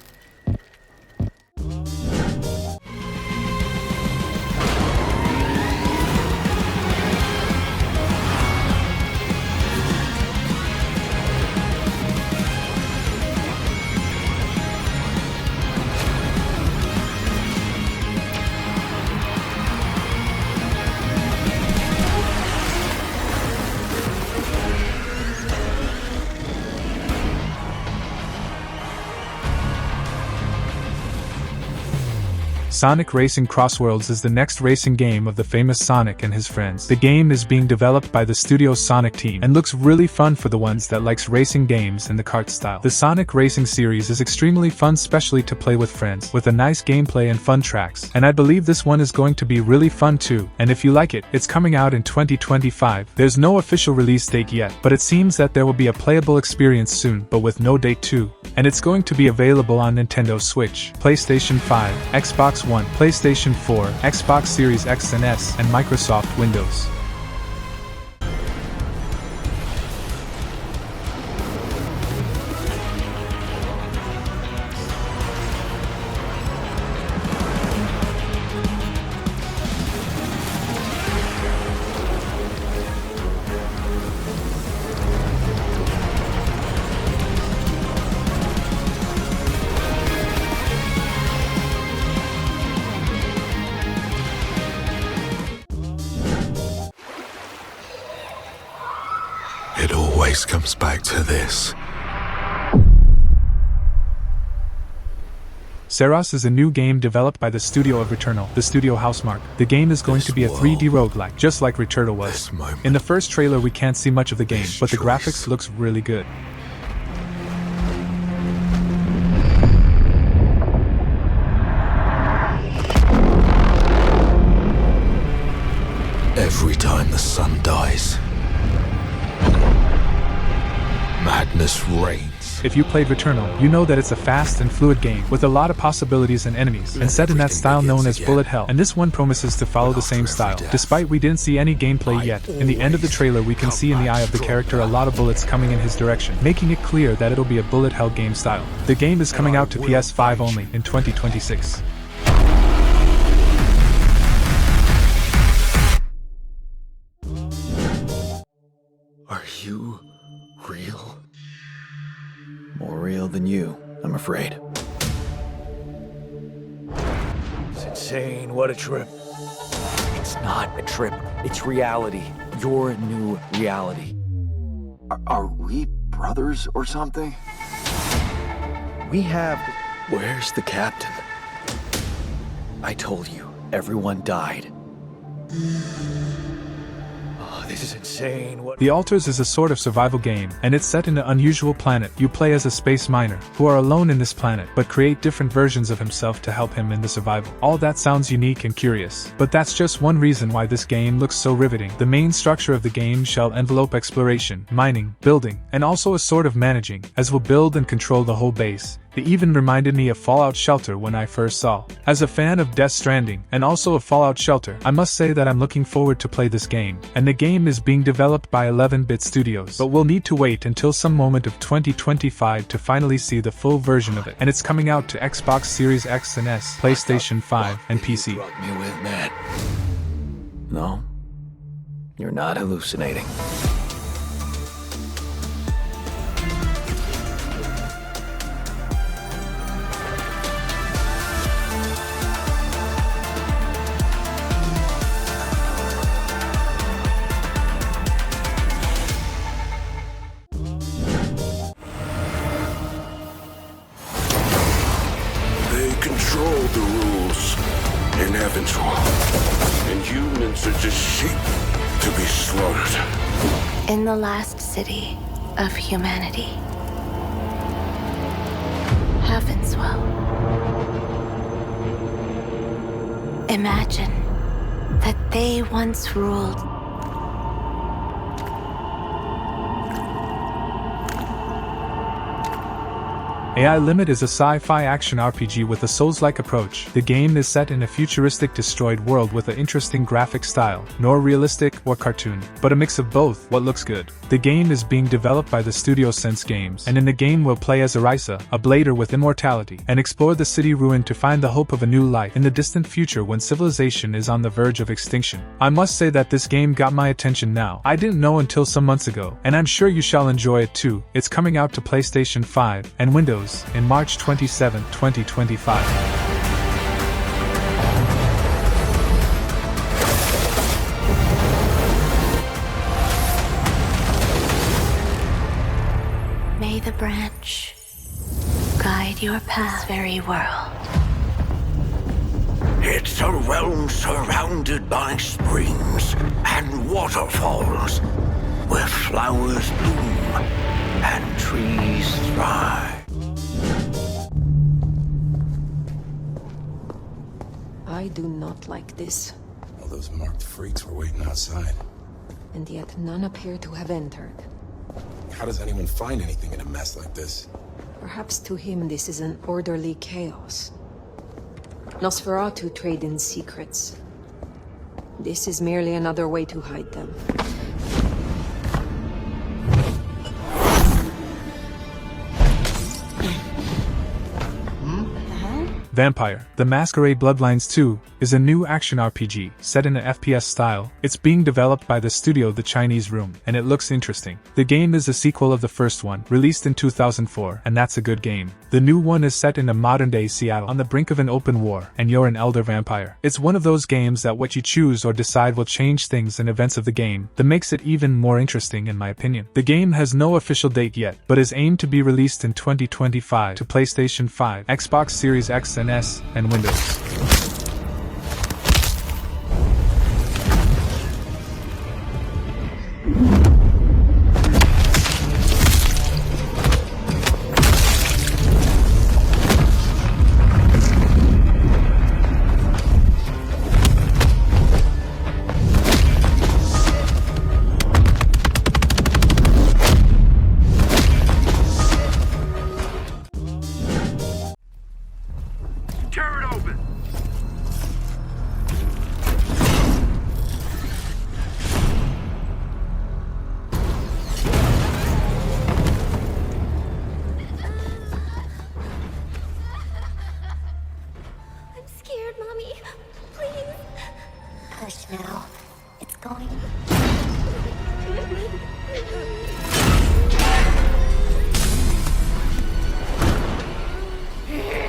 Sonic Racing Crossworlds is the next racing game of the famous Sonic and his friends. The game is being developed by the studio Sonic team and looks really fun for the ones that likes racing games in the kart style. The Sonic Racing series is extremely fun, especially to play with friends, with a nice gameplay and fun tracks, and I believe this one is going to be really fun too. And if you like it, it's coming out in 2025. There's no official release date yet, but it seems that there will be a playable experience soon, but with no date too. And it's going to be available on Nintendo Switch, PlayStation 5, Xbox One, PlayStation 4, Xbox Series X and S, and Microsoft Windows. It always comes back to this. Saros is a new game developed by the studio of Returnal, the studio Housemarque. The game is going to be a 3D roguelike, just like Returnal was. In the first trailer we can't see much of the game, but the graphics looks really good. Every time the sun dies, madness madness reigns. If you played Returnal, you know that it's a fast and fluid game with a lot of possibilities and enemies, and set in that style known as bullet hell. And this one promises to follow the same style. Despite we didn't see any gameplay yet, in the end of the trailer we can see in the eye of the character a lot of bullets coming in his direction, making it clear that it'll be a bullet hell game style. The game is coming out to PS5 only in 2026. Are you real? More real than you, I'm afraid. It's insane, what a trip. It's not a trip, it's reality. Your new reality. Are we brothers or something? We have... Where's the captain? I told you, everyone died. This is insane. What? The Altars is a sort of survival game, and it's set in an unusual planet. You play as a space miner, who are alone in this planet, but create different versions of himself to help him in the survival. All that sounds unique and curious, but that's just one reason why this game looks so riveting. The main structure of the game shall envelope exploration, mining, building, and also a sort of managing, as will build and control the whole base. It even reminded me of Fallout Shelter when I first saw. As a fan of Death Stranding, and also of Fallout Shelter, I must say that I'm looking forward to play this game. And the game is being developed by 11-bit studios, but we'll need to wait until some moment of 2025 to finally see the full version of it. And it's coming out to Xbox Series X and S, PlayStation 5, and PC. Me with that. No, you're not hallucinating. The rules in Atomfall, and humans are just sheep to be slaughtered. In the last city of humanity, Heavenswell. Imagine that they once ruled. AI Limit is a sci-fi action RPG with a Souls-like approach. The game is set in a futuristic destroyed world with an interesting graphic style, nor realistic or cartoon, but a mix of both. What looks good. The game is being developed by the studio Sense Games, and in the game we'll play as Arisa, a blader with immortality, and explore the city ruined to find the hope of a new life in the distant future when civilization is on the verge of extinction. I must say that this game got my attention now. I didn't know until some months ago, and I'm sure you shall enjoy it too. It's coming out to PlayStation 5 and Windows in March 27, 2025. May the branch guide your path, very world. It's a realm surrounded by springs and waterfalls, where flowers bloom and trees thrive. I do not like this. All those marked freaks were waiting outside. And yet none appear to have entered. How does anyone find anything in a mess like this? Perhaps to him this is an orderly chaos. Nosferatu trade in secrets. This is merely another way to hide them. Vampire: The Masquerade Bloodlines 2 is a new action RPG set in an FPS style. It's being developed by the studio The Chinese Room, and it looks interesting. The game is a sequel of the first one, released in 2004, and that's a good game. The new one is set in a modern-day Seattle on the brink of an open war, and you're an elder vampire. It's one of those games that what you choose or decide will change things and events of the game. That makes it even more interesting in my opinion. The game has no official date yet, but is aimed to be released in 2025 to PlayStation 5, Xbox Series X and S, and Windows.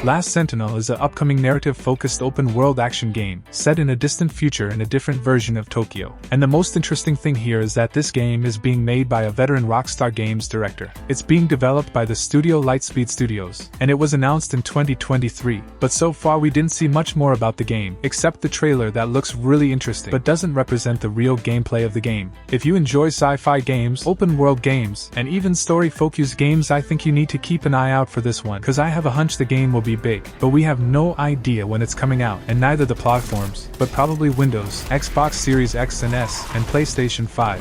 Last Sentinel is an upcoming narrative-focused open-world action game, set in a distant future in a different version of Tokyo. And the most interesting thing here is that this game is being made by a veteran Rockstar Games director. It's being developed by the studio Lightspeed Studios, and it was announced in 2023. But so far we didn't see much more about the game, except the trailer that looks really interesting but doesn't represent the real gameplay of the game. If you enjoy sci-fi games, open-world games, and even story-focused games, I think you need to keep an eye out for this one, cause I have a hunch the game will be big, but we have no idea when it's coming out, and neither the platforms, but probably Windows, Xbox Series X and S, and PlayStation 5.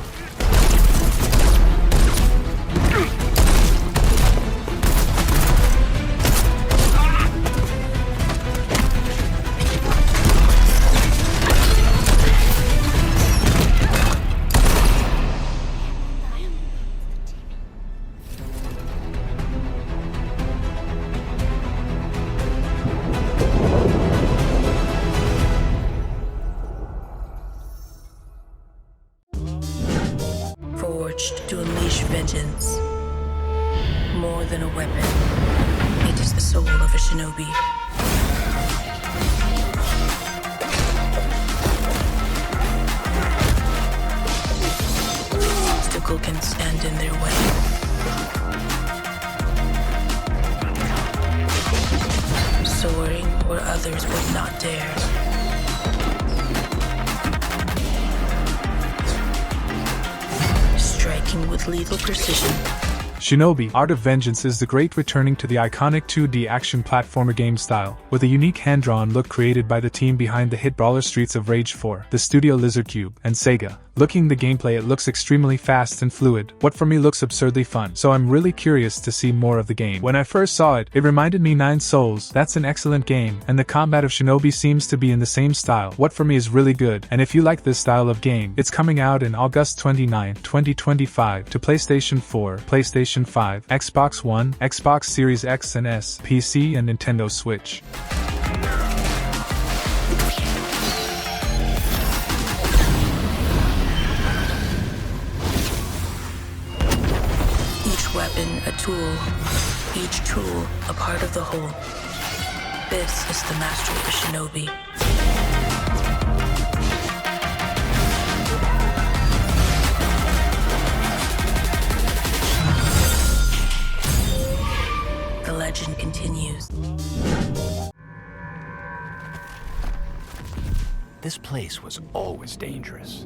Forged to unleash vengeance. More than a weapon, it is the soul of a shinobi. Obstacle can stand in their way. Soaring where others would not dare. Striking with lethal precision. Shinobi Art of Vengeance is the great returning to the iconic 2D action platformer game style, with a unique hand-drawn look created by the team behind the hit brawler Streets of Rage 4, the studio Lizardcube, and Sega. Looking the gameplay, it looks extremely fast and fluid, what for me looks absurdly fun, so I'm really curious to see more of the game. When I first saw it, it reminded me Nine Souls. That's an excellent game, and the combat of Shinobi seems to be in the same style, what for me is really good, and if you like this style of game, it's coming out in August 29, 2025 to PlayStation 4, PlayStation 5, Xbox One, Xbox Series X and S, PC and Nintendo Switch. Each weapon a tool, each tool a part of the whole. This is the mastery of a shinobi. The legend continues. This place was always dangerous.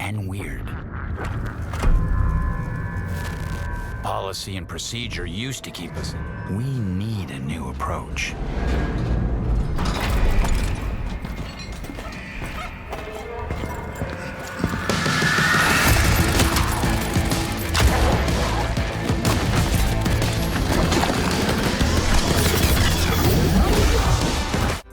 And weird. Policy and procedure used to keep us in. We need a new approach.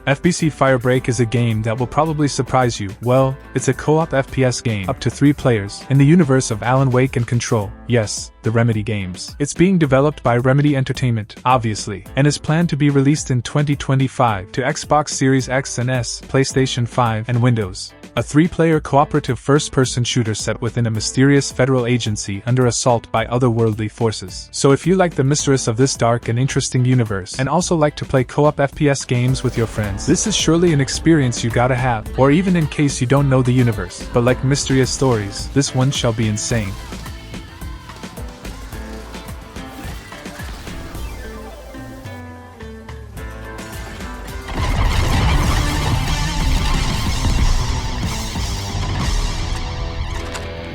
FBC Firebreak is a game that will probably surprise you. Well, it's a co-op FPS game, up to 3 players, in the universe of Alan Wake and Control. Yes, the Remedy games. It's being developed by Remedy Entertainment, obviously, and is planned to be released in 2025 to Xbox Series X and S, PlayStation 5, and Windows. A 3-player cooperative first-person shooter set within a mysterious federal agency under assault by otherworldly forces. So if you like the mistress of this dark and interesting universe, and also like to play co-op FPS games with your friends, this is surely an experience you gotta have, or even in case you don't know the universe. But like mysterious stories, this one shall be insane.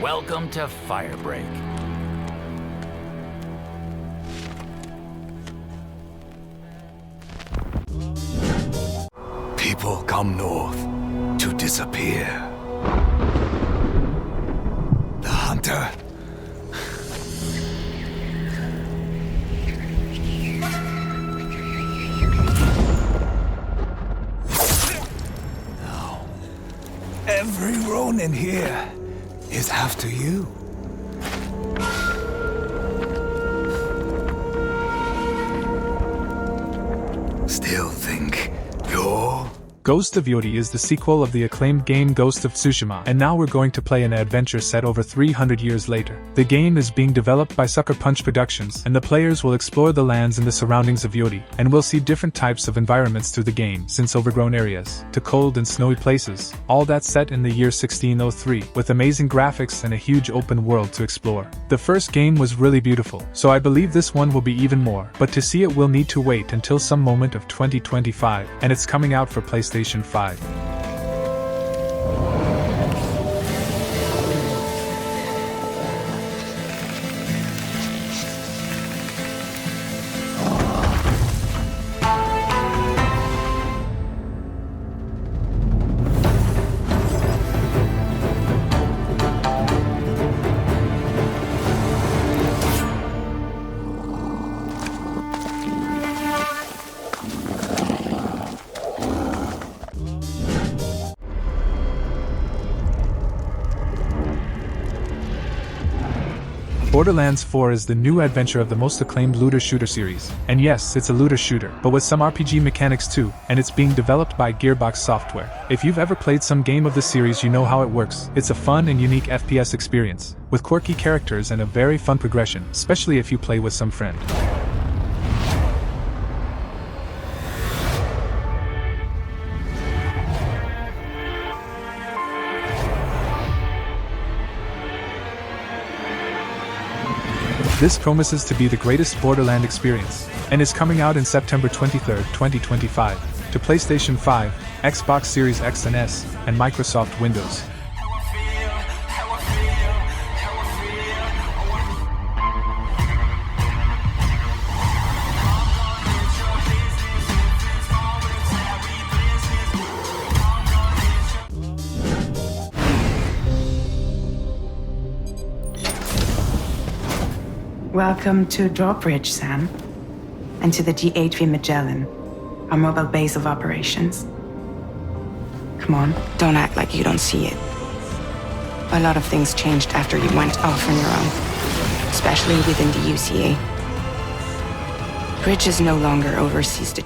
Welcome to Firebreak. People come north to disappear. The hunter. Now, every Ronin here is after you. Still think you're Ghost of Yotei is the sequel of the acclaimed game Ghost of Tsushima, and now we're going to play an adventure set over 300 years later. The game is being developed by Sucker Punch Productions, and the players will explore the lands and the surroundings of Yotei, and we'll see different types of environments through the game, since overgrown areas, to cold and snowy places, all that set in the year 1603, with amazing graphics and a huge open world to explore. The first game was really beautiful, so I believe this one will be even more, but to see it we'll need to wait until some moment of 2025, and it's coming out for PlayStation 5. Borderlands 4 is the new adventure of the most acclaimed looter shooter series, and yes, it's a looter shooter, but with some RPG mechanics too, and it's being developed by Gearbox Software. If you've ever played some game of the series you know how it works. It's a fun and unique FPS experience, with quirky characters and a very fun progression, especially if you play with some friend. This promises to be the greatest Borderland experience, and is coming out in September 23, 2025, to PlayStation 5, Xbox Series X and S, and Microsoft Windows. Welcome to Drawbridge, Sam, and to the GHV Magellan, our mobile base of operations. Come on, don't act like you don't see it. A lot of things changed after you went off on your own, especially within the UCA. Bridges no longer oversees the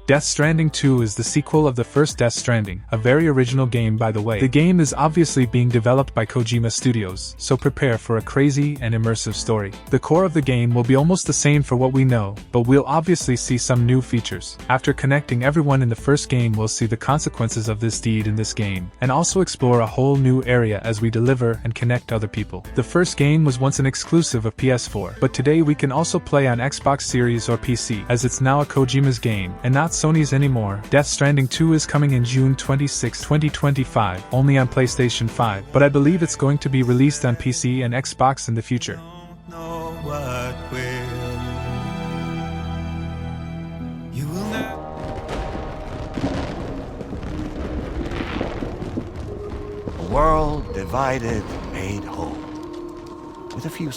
Death Stranding 2 is the sequel of the first Death Stranding, a very original game by the way. The game is obviously being developed by Kojima Studios, so prepare for a crazy and immersive story. The core of the game will be almost the same for what we know, but we'll obviously see some new features. After connecting everyone in the first game, we'll see the consequences of this deed in this game, and also explore a whole new area as we deliver and connect other people. The first game was once an exclusive of PS4, but today we can also play on Xbox Series or PC, as it's now a Kojima's game, and not Sony's anymore. Death Stranding 2 is coming in June 26, 2025, only on PlayStation 5, but I believe it's going to be released on PC and Xbox in the future. A world divided, made whole. With a few...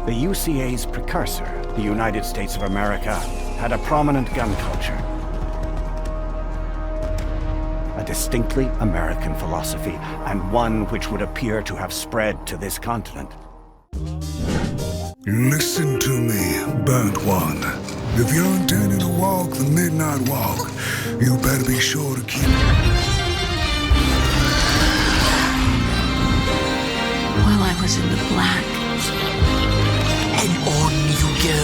The UCA's precursor, the United States of America, had a prominent gun culture. A distinctly American philosophy, and one which would appear to have spread to this continent. Listen to me, burnt one. If you're intending to walk the midnight walk, you better be sure to keep... While I was in the black, and on you go,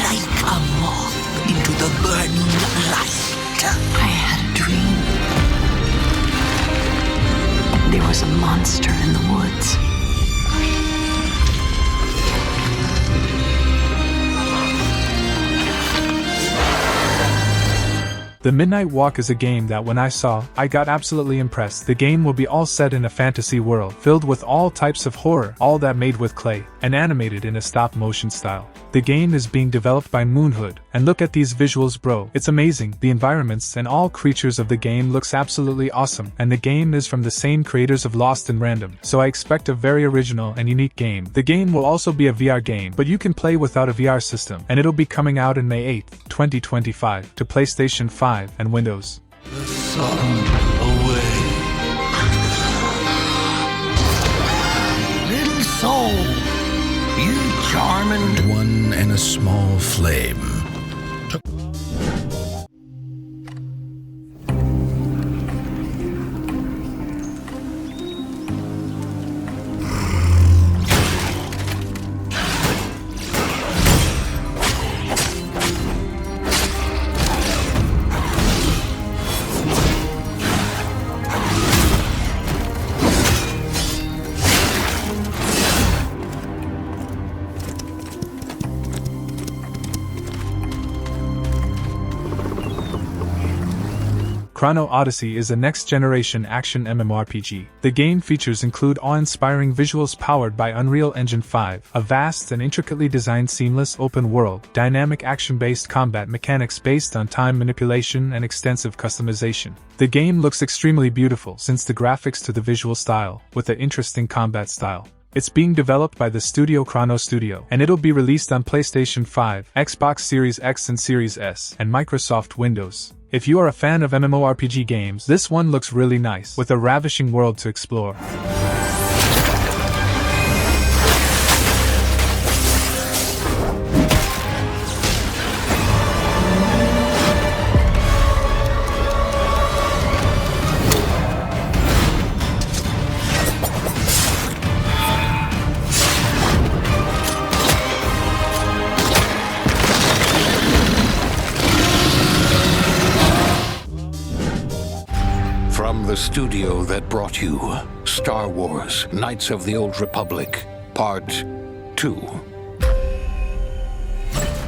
like a moth into the burning light. I had a dream. There was a monster in the woods. The Midnight Walk is a game that when I saw, I got absolutely impressed. The game will be all set in a fantasy world, filled with all types of horror, all that made with clay, and animated in a stop-motion style. The game is being developed by Moonhood, and look at these visuals bro, it's amazing. The environments and all creatures of the game looks absolutely awesome, and the game is from the same creators of Lost and Random, so I expect a very original and unique game. The game will also be a VR game, but you can play without a VR system, and it'll be coming out in May 8, 2025, to PlayStation 5 and Windows. The sun away. Little soul, you charming one and a small flame. Chrono Odyssey is a next-generation action MMORPG. The game features include awe-inspiring visuals powered by Unreal Engine 5, a vast and intricately designed seamless open-world, dynamic action-based combat mechanics based on time manipulation and extensive customization. The game looks extremely beautiful since the graphics to the visual style, with an interesting combat style. It's being developed by the studio Chrono Studio, and it'll be released on PlayStation 5, Xbox Series X and Series S, and Microsoft Windows. If you are a fan of MMORPG games, this one looks really nice, with a ravishing world to explore. The studio that brought you Star Wars Knights of the Old Republic Part 2.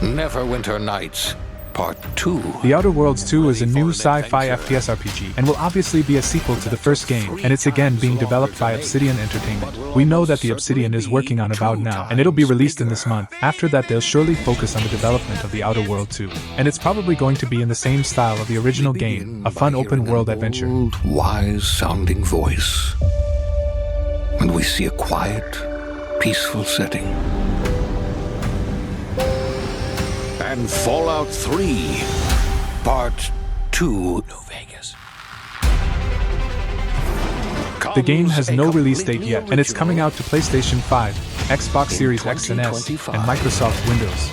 Neverwinter Nights Part 2. The Outer Worlds 2 is a new sci-fi FPS RPG, and will obviously be a sequel to the first game, and it's again being developed by Obsidian Entertainment. We know that the Obsidian is working on About Now, and it'll be released in this month. After that they'll surely focus on the development of the Outer World 2, and it's probably going to be in the same style of the original game, a fun open-world adventure. Wise-sounding voice, and we see a quiet, peaceful setting. And Fallout 3, Part 2, New Vegas. The game has no release date yet, and it's coming out to PlayStation 5, Xbox Series X and S, and Microsoft Windows.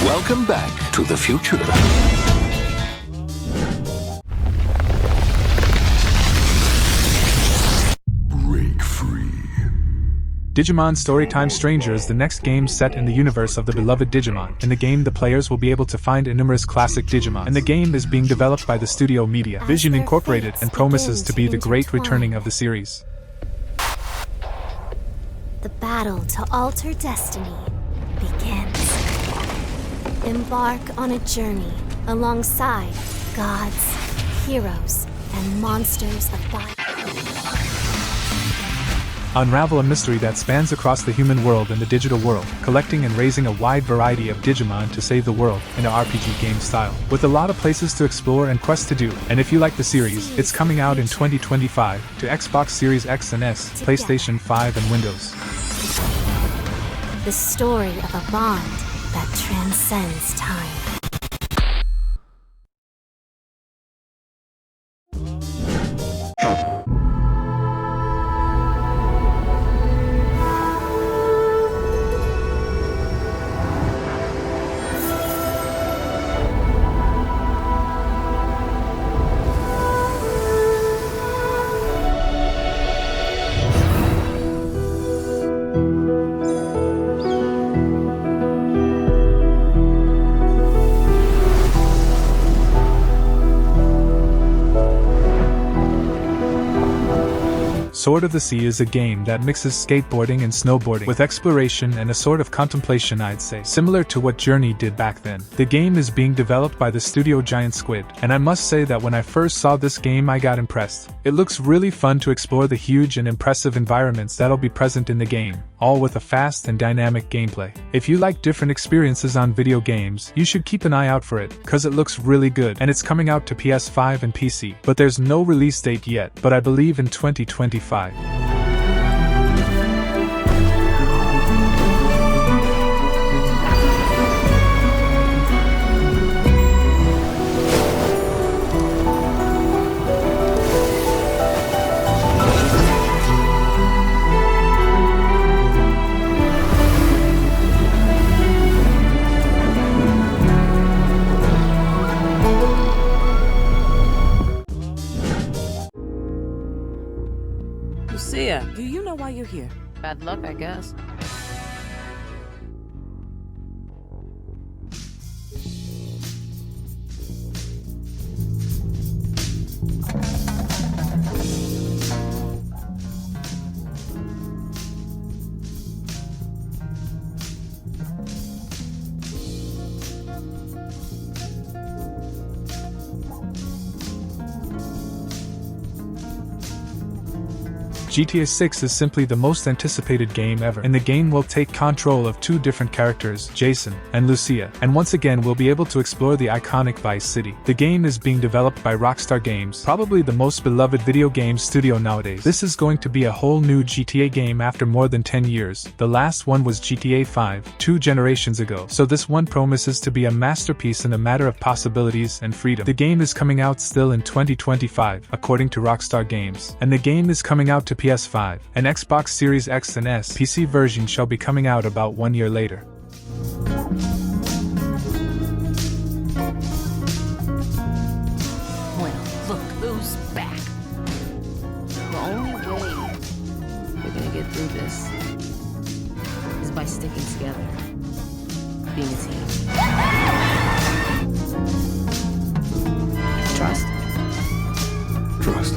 Welcome back to the future. Digimon Storytime Stranger is the next game set in the universe of the beloved Digimon. In the game, the players will be able to find numerous classic Digimon, and the game is being developed by the studio Media Vision Incorporated and promises to be the great returning of the series. The battle to alter destiny begins. Embark on a journey alongside gods, heroes, and monsters of fire. Unravel a mystery that spans across the human world and the digital world, collecting and raising a wide variety of Digimon to save the world in an RPG game style, with a lot of places to explore and quests to do. And if you like the series, it's coming out in 2025 to Xbox Series X and S, PlayStation 5 and Windows. The story of a bond that transcends time. Sword of the Sea is a game that mixes skateboarding and snowboarding with exploration and a sort of contemplation, I'd say, similar to what Journey did back then. The game is being developed by the studio Giant Squid, and I must say that when I first saw this game I got impressed. It looks really fun to explore the huge and impressive environments that'll be present in the game, all with a fast and dynamic gameplay. If you like different experiences on video games, you should keep an eye out for it, cause it looks really good, and it's coming out to PS5 and PC. But there's no release date yet, but I believe in 2025. Lucia, do you know why you're here? Bad luck, I guess. GTA 6 is simply the most anticipated game ever, and the game will take control of two different characters, Jason and Lucia, and once again we'll be able to explore the iconic Vice City. The game is being developed by Rockstar Games, probably the most beloved video game studio nowadays. This is going to be a whole new GTA game after more than 10 years. The last one was GTA 5, 2 generations ago, so this one promises to be a masterpiece in a matter of possibilities and freedom. The game is coming out still in 2025, according to Rockstar Games, and the game is coming out to PS5, and Xbox Series X and S PC version shall be coming out about 1 year later. Well, look who's back. The only way we're gonna get through this is by sticking together, being a team. Trust. Trust.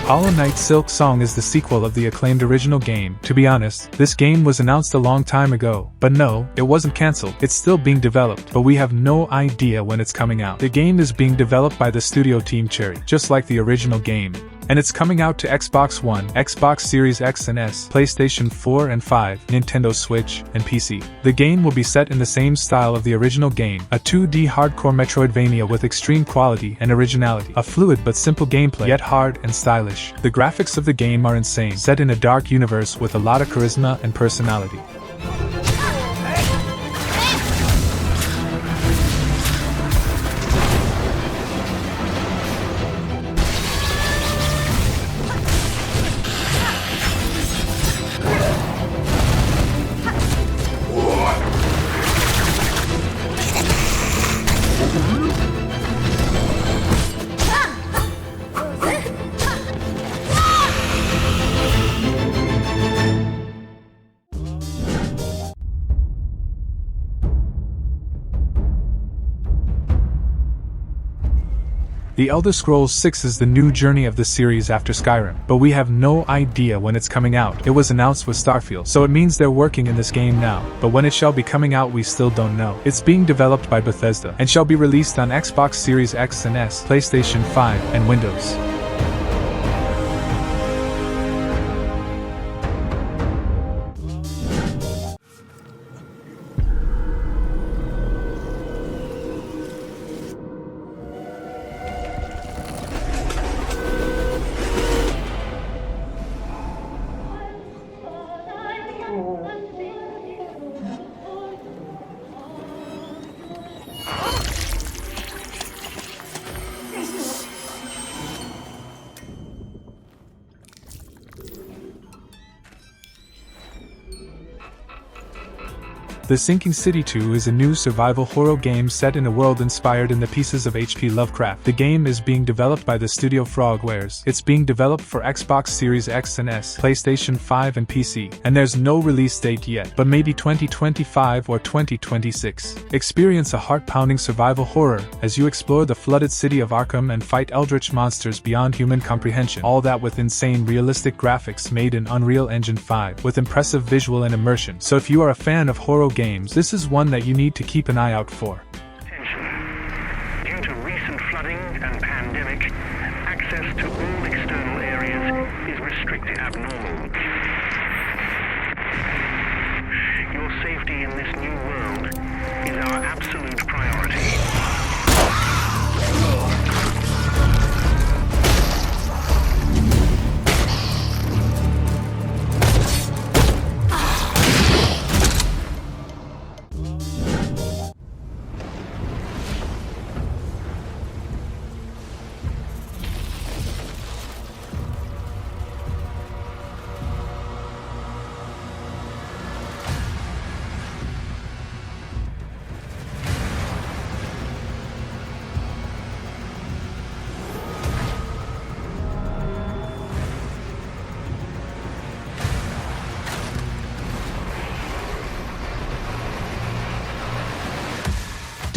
Hollow Knight Silk Song is the sequel of the acclaimed original game. To be honest, this game was announced a long time ago, but no, it wasn't cancelled. It's still being developed, but we have no idea when it's coming out. The game is being developed by the studio Team Cherry, just like the original game. And it's coming out to Xbox One, Xbox Series X and S, PlayStation 4 and 5, Nintendo Switch, and PC. The game will be set in the same style of the original game, a 2D hardcore Metroidvania with extreme quality and originality, a fluid but simple gameplay, yet hard and stylish. The graphics of the game are insane, set in a dark universe with a lot of charisma and personality. The Elder Scrolls 6 is the new journey of the series after Skyrim, but we have no idea when it's coming out. It was announced with Starfield, so it means they're working in this game now, but when it shall be coming out we still don't know. It's being developed by Bethesda, and shall be released on Xbox Series X and S, PlayStation 5, and Windows. The Sinking City 2 is a new survival horror game set in a world inspired in the pieces of H.P. Lovecraft. The game is being developed by the studio Frogwares. It's being developed for Xbox Series X and S, PlayStation 5 and PC, and there's no release date yet, but maybe 2025 or 2026. Experience a heart-pounding survival horror as you explore the flooded city of Arkham and fight eldritch monsters beyond human comprehension. All that with insane realistic graphics made in Unreal Engine 5, with impressive visual and immersion. So if you are a fan of horror games, this is one that you need to keep an eye out for. Due to recent flooding and pandemic, access to all external areas is restricted abnormal. Your safety in this new world is our absolute priority.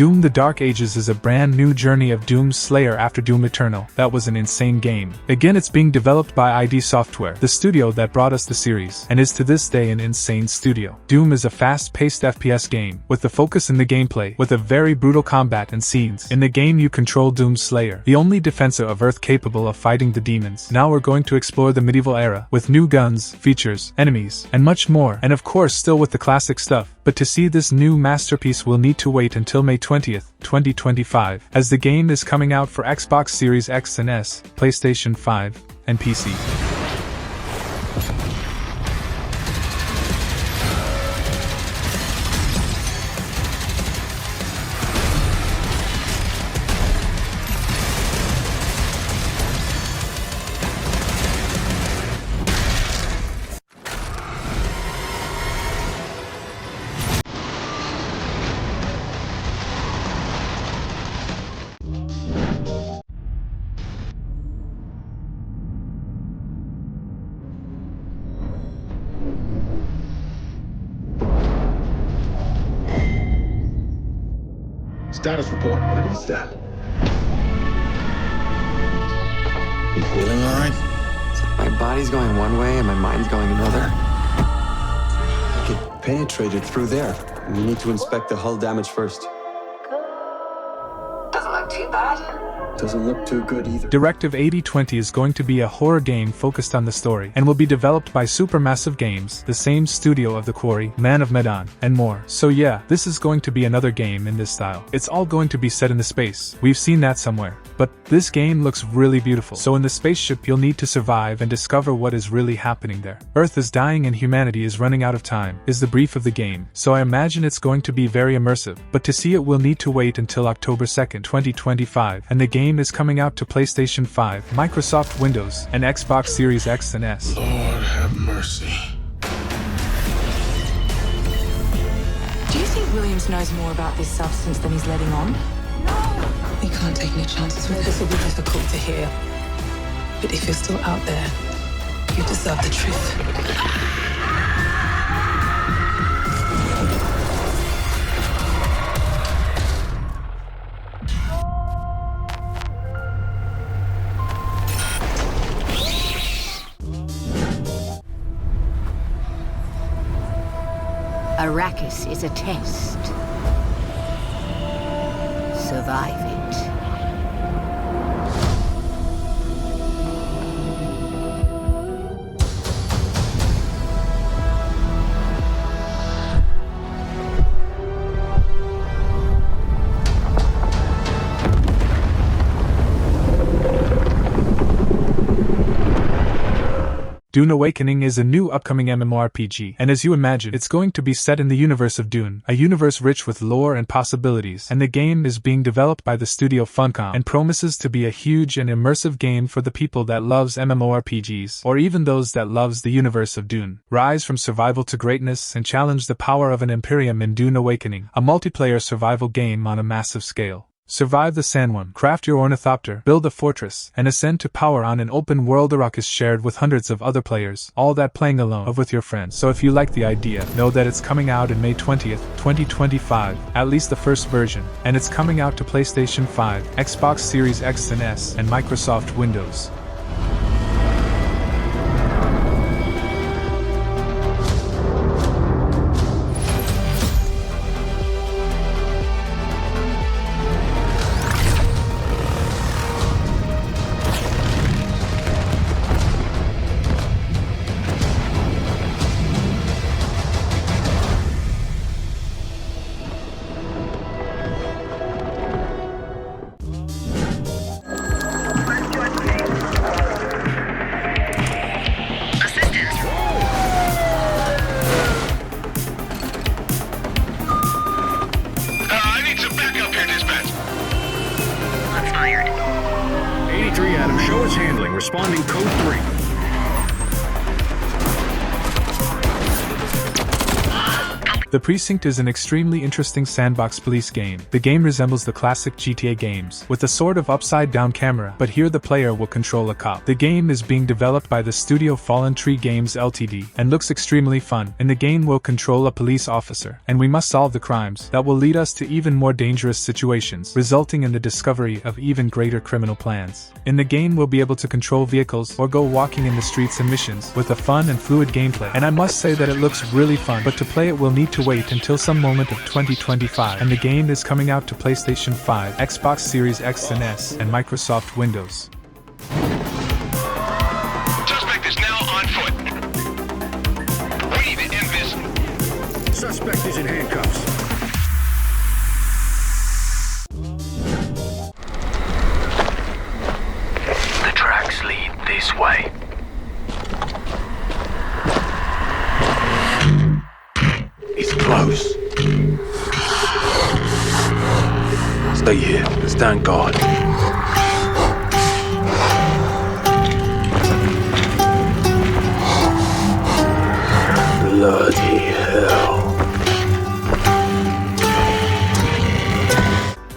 Doom: The Dark Ages is a brand new journey of Doom's Slayer after Doom Eternal. That was an insane game. Again, it's being developed by ID Software, the studio that brought us the series, and is to this day an insane studio. Doom is a fast-paced FPS game, with the focus in the gameplay, with a very brutal combat and scenes. In the game you control Doom's Slayer, the only defensor of Earth capable of fighting the demons. Now we're going to explore the medieval era, with new guns, features, enemies, and much more, and of course still with the classic stuff. But to see this new masterpiece we'll need to wait until May 20th, 2025, as the game is coming out for Xbox Series X and S, PlayStation 5, and PC. Status report. What is that? You feeling all right? My body's going one way and my mind's going another. I get penetrated through there. We need to inspect the hull damage first. Doesn't look too bad. Doesn't look too good either. Directive 8020 is going to be a horror game focused on the story, and will be developed by Supermassive Games, the same studio of The Quarry, Man of Medan, and more. So yeah, this is going to be another game in this style. It's all going to be set in the space. We've seen that somewhere. But this game looks really beautiful. So in the spaceship you'll need to survive and discover what is really happening there. Earth is dying and humanity is running out of time, is the brief of the game. So I imagine it's going to be very immersive. But to see it we'll need to wait until October 2nd, 2025, and the game is coming out to PlayStation 5, Microsoft Windows, and Xbox Series X and S. Lord have mercy. Do you think Williams knows more about this substance than he's letting on? No! We can't take any chances with it. This will be difficult to hear. But if you're still out there, you deserve the truth. Arrakis is a test. Survive it. Dune Awakening is a new upcoming MMORPG, and as you imagine, it's going to be set in the universe of Dune, a universe rich with lore and possibilities, and the game is being developed by the studio Funcom, and promises to be a huge and immersive game for the people that loves MMORPGs, or even those that loves the universe of Dune. Rise from survival to greatness and challenge the power of an Imperium in Dune Awakening, a multiplayer survival game on a massive scale. Survive the Sandworm, craft your ornithopter, build a fortress, and ascend to power on an open world Arrakis shared with hundreds of other players, all that playing alone or with your friends. So if you like the idea, know that it's coming out in May 20th, 2025, at least the first version, and it's coming out to PlayStation 5, Xbox Series X and S, and Microsoft Windows. Responding code 3. The Precinct is an extremely interesting sandbox police game. The game resembles the classic GTA games, with a sort of upside-down camera, but here the player will control a cop. The game is being developed by the studio Fallen Tree Games Ltd. and looks extremely fun. In the game we'll control a police officer, and we must solve the crimes that will lead us to even more dangerous situations, resulting in the discovery of even greater criminal plans. In the game we'll be able to control vehicles or go walking in the streets and missions with a fun and fluid gameplay, and I must say that it looks really fun, but to play it we'll need to wait until some moment of 2025, and the game is coming out to PlayStation 5, Xbox Series X and S, and Microsoft Windows. Suspect is now on foot. Read invisible. Suspect is in handcuffs. The tracks lead this way. He's close. Stay here. Stand guard. Bloody hell.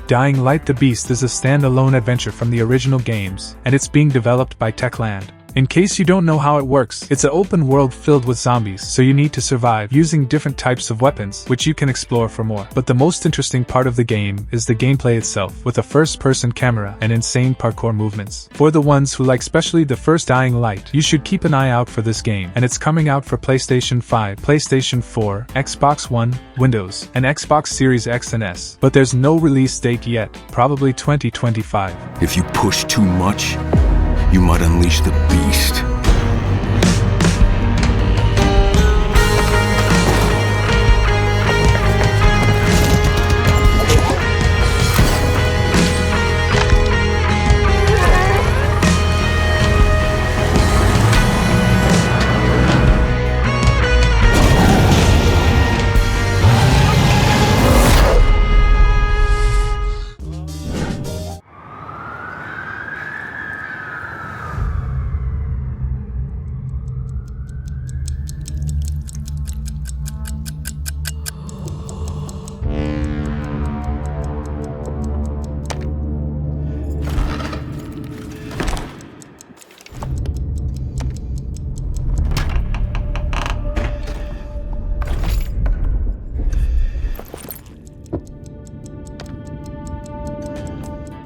Dying Light the Beast is a standalone adventure from the original games, and it's being developed by Techland. In case you don't know how it works, it's an open world filled with zombies, so you need to survive using different types of weapons, which you can explore for more. But the most interesting part of the game is the gameplay itself, with a first-person camera and insane parkour movements. For the ones who like especially the first Dying Light, you should keep an eye out for this game, and it's coming out for PlayStation 5, PlayStation 4, Xbox One, Windows, and Xbox Series X and S. But there's no release date yet, probably 2025. If you push too much, you might unleash the beast.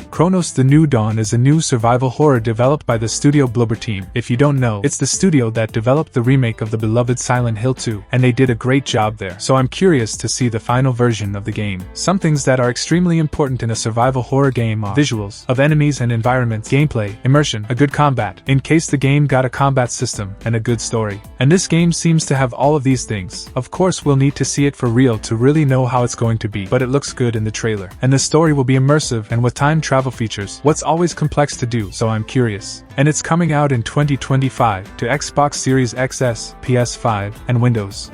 Cronos the New Dawn is a new survival horror developed by the studio Bloober Team. If you don't know, it's the studio that developed the remake of the beloved Silent Hill 2, and they did a great job there. So I'm curious to see the final version of the game. Some things that are extremely important in a survival horror game are visuals of enemies and environments, gameplay, immersion, a good combat, in case the game got a combat system, and a good story. And this game seems to have all of these things. Of course we'll need to see it for real to really know how it's going to be, but it looks good in the trailer. And the story will be immersive and with time travel features, what's always complex to do, so I'm curious. And it's coming out in 2025 to Xbox Series XS, PS5, and Windows.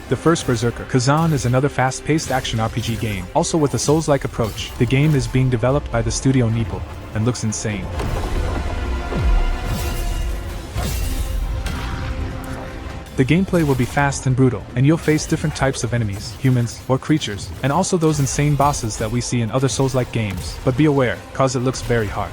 The first Berserker, Kazan, is another fast-paced action RPG game, also with a Souls-like approach. The game is being developed by the studio Neeple, and looks insane. The gameplay will be fast and brutal, and you'll face different types of enemies, humans, or creatures, and also those insane bosses that we see in other Souls-like games. But be aware, cause it looks very hard.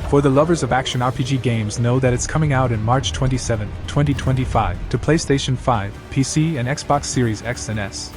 For the lovers of action RPG games, know that it's coming out in March 27, 2025 to PlayStation 5, PC and Xbox Series X and S.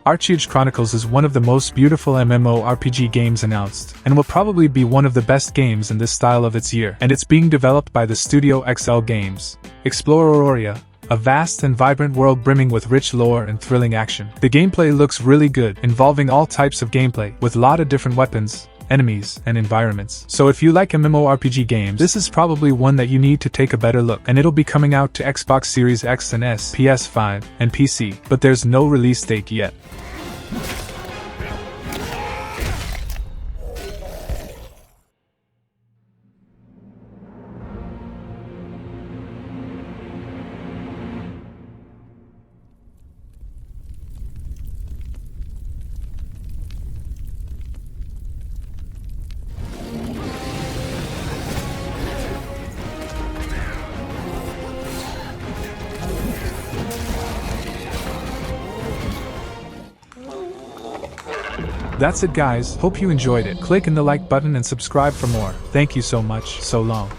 Archeage Chronicles is one of the most beautiful MMORPG games announced, and will probably be one of the best games in this style of its year, and it's being developed by the studio XL Games. Explore Auroria, a vast and vibrant world brimming with rich lore and thrilling action. The gameplay looks really good, involving all types of gameplay, with a lot of different weapons, enemies, and environments. So if you like MMORPG games, this is probably one that you need to take a better look, and it'll be coming out to Xbox Series X and S, PS5, and PC, but there's no release date yet. That's it guys, hope you enjoyed it. Click in the like button and subscribe for more. Thank you so much, so long.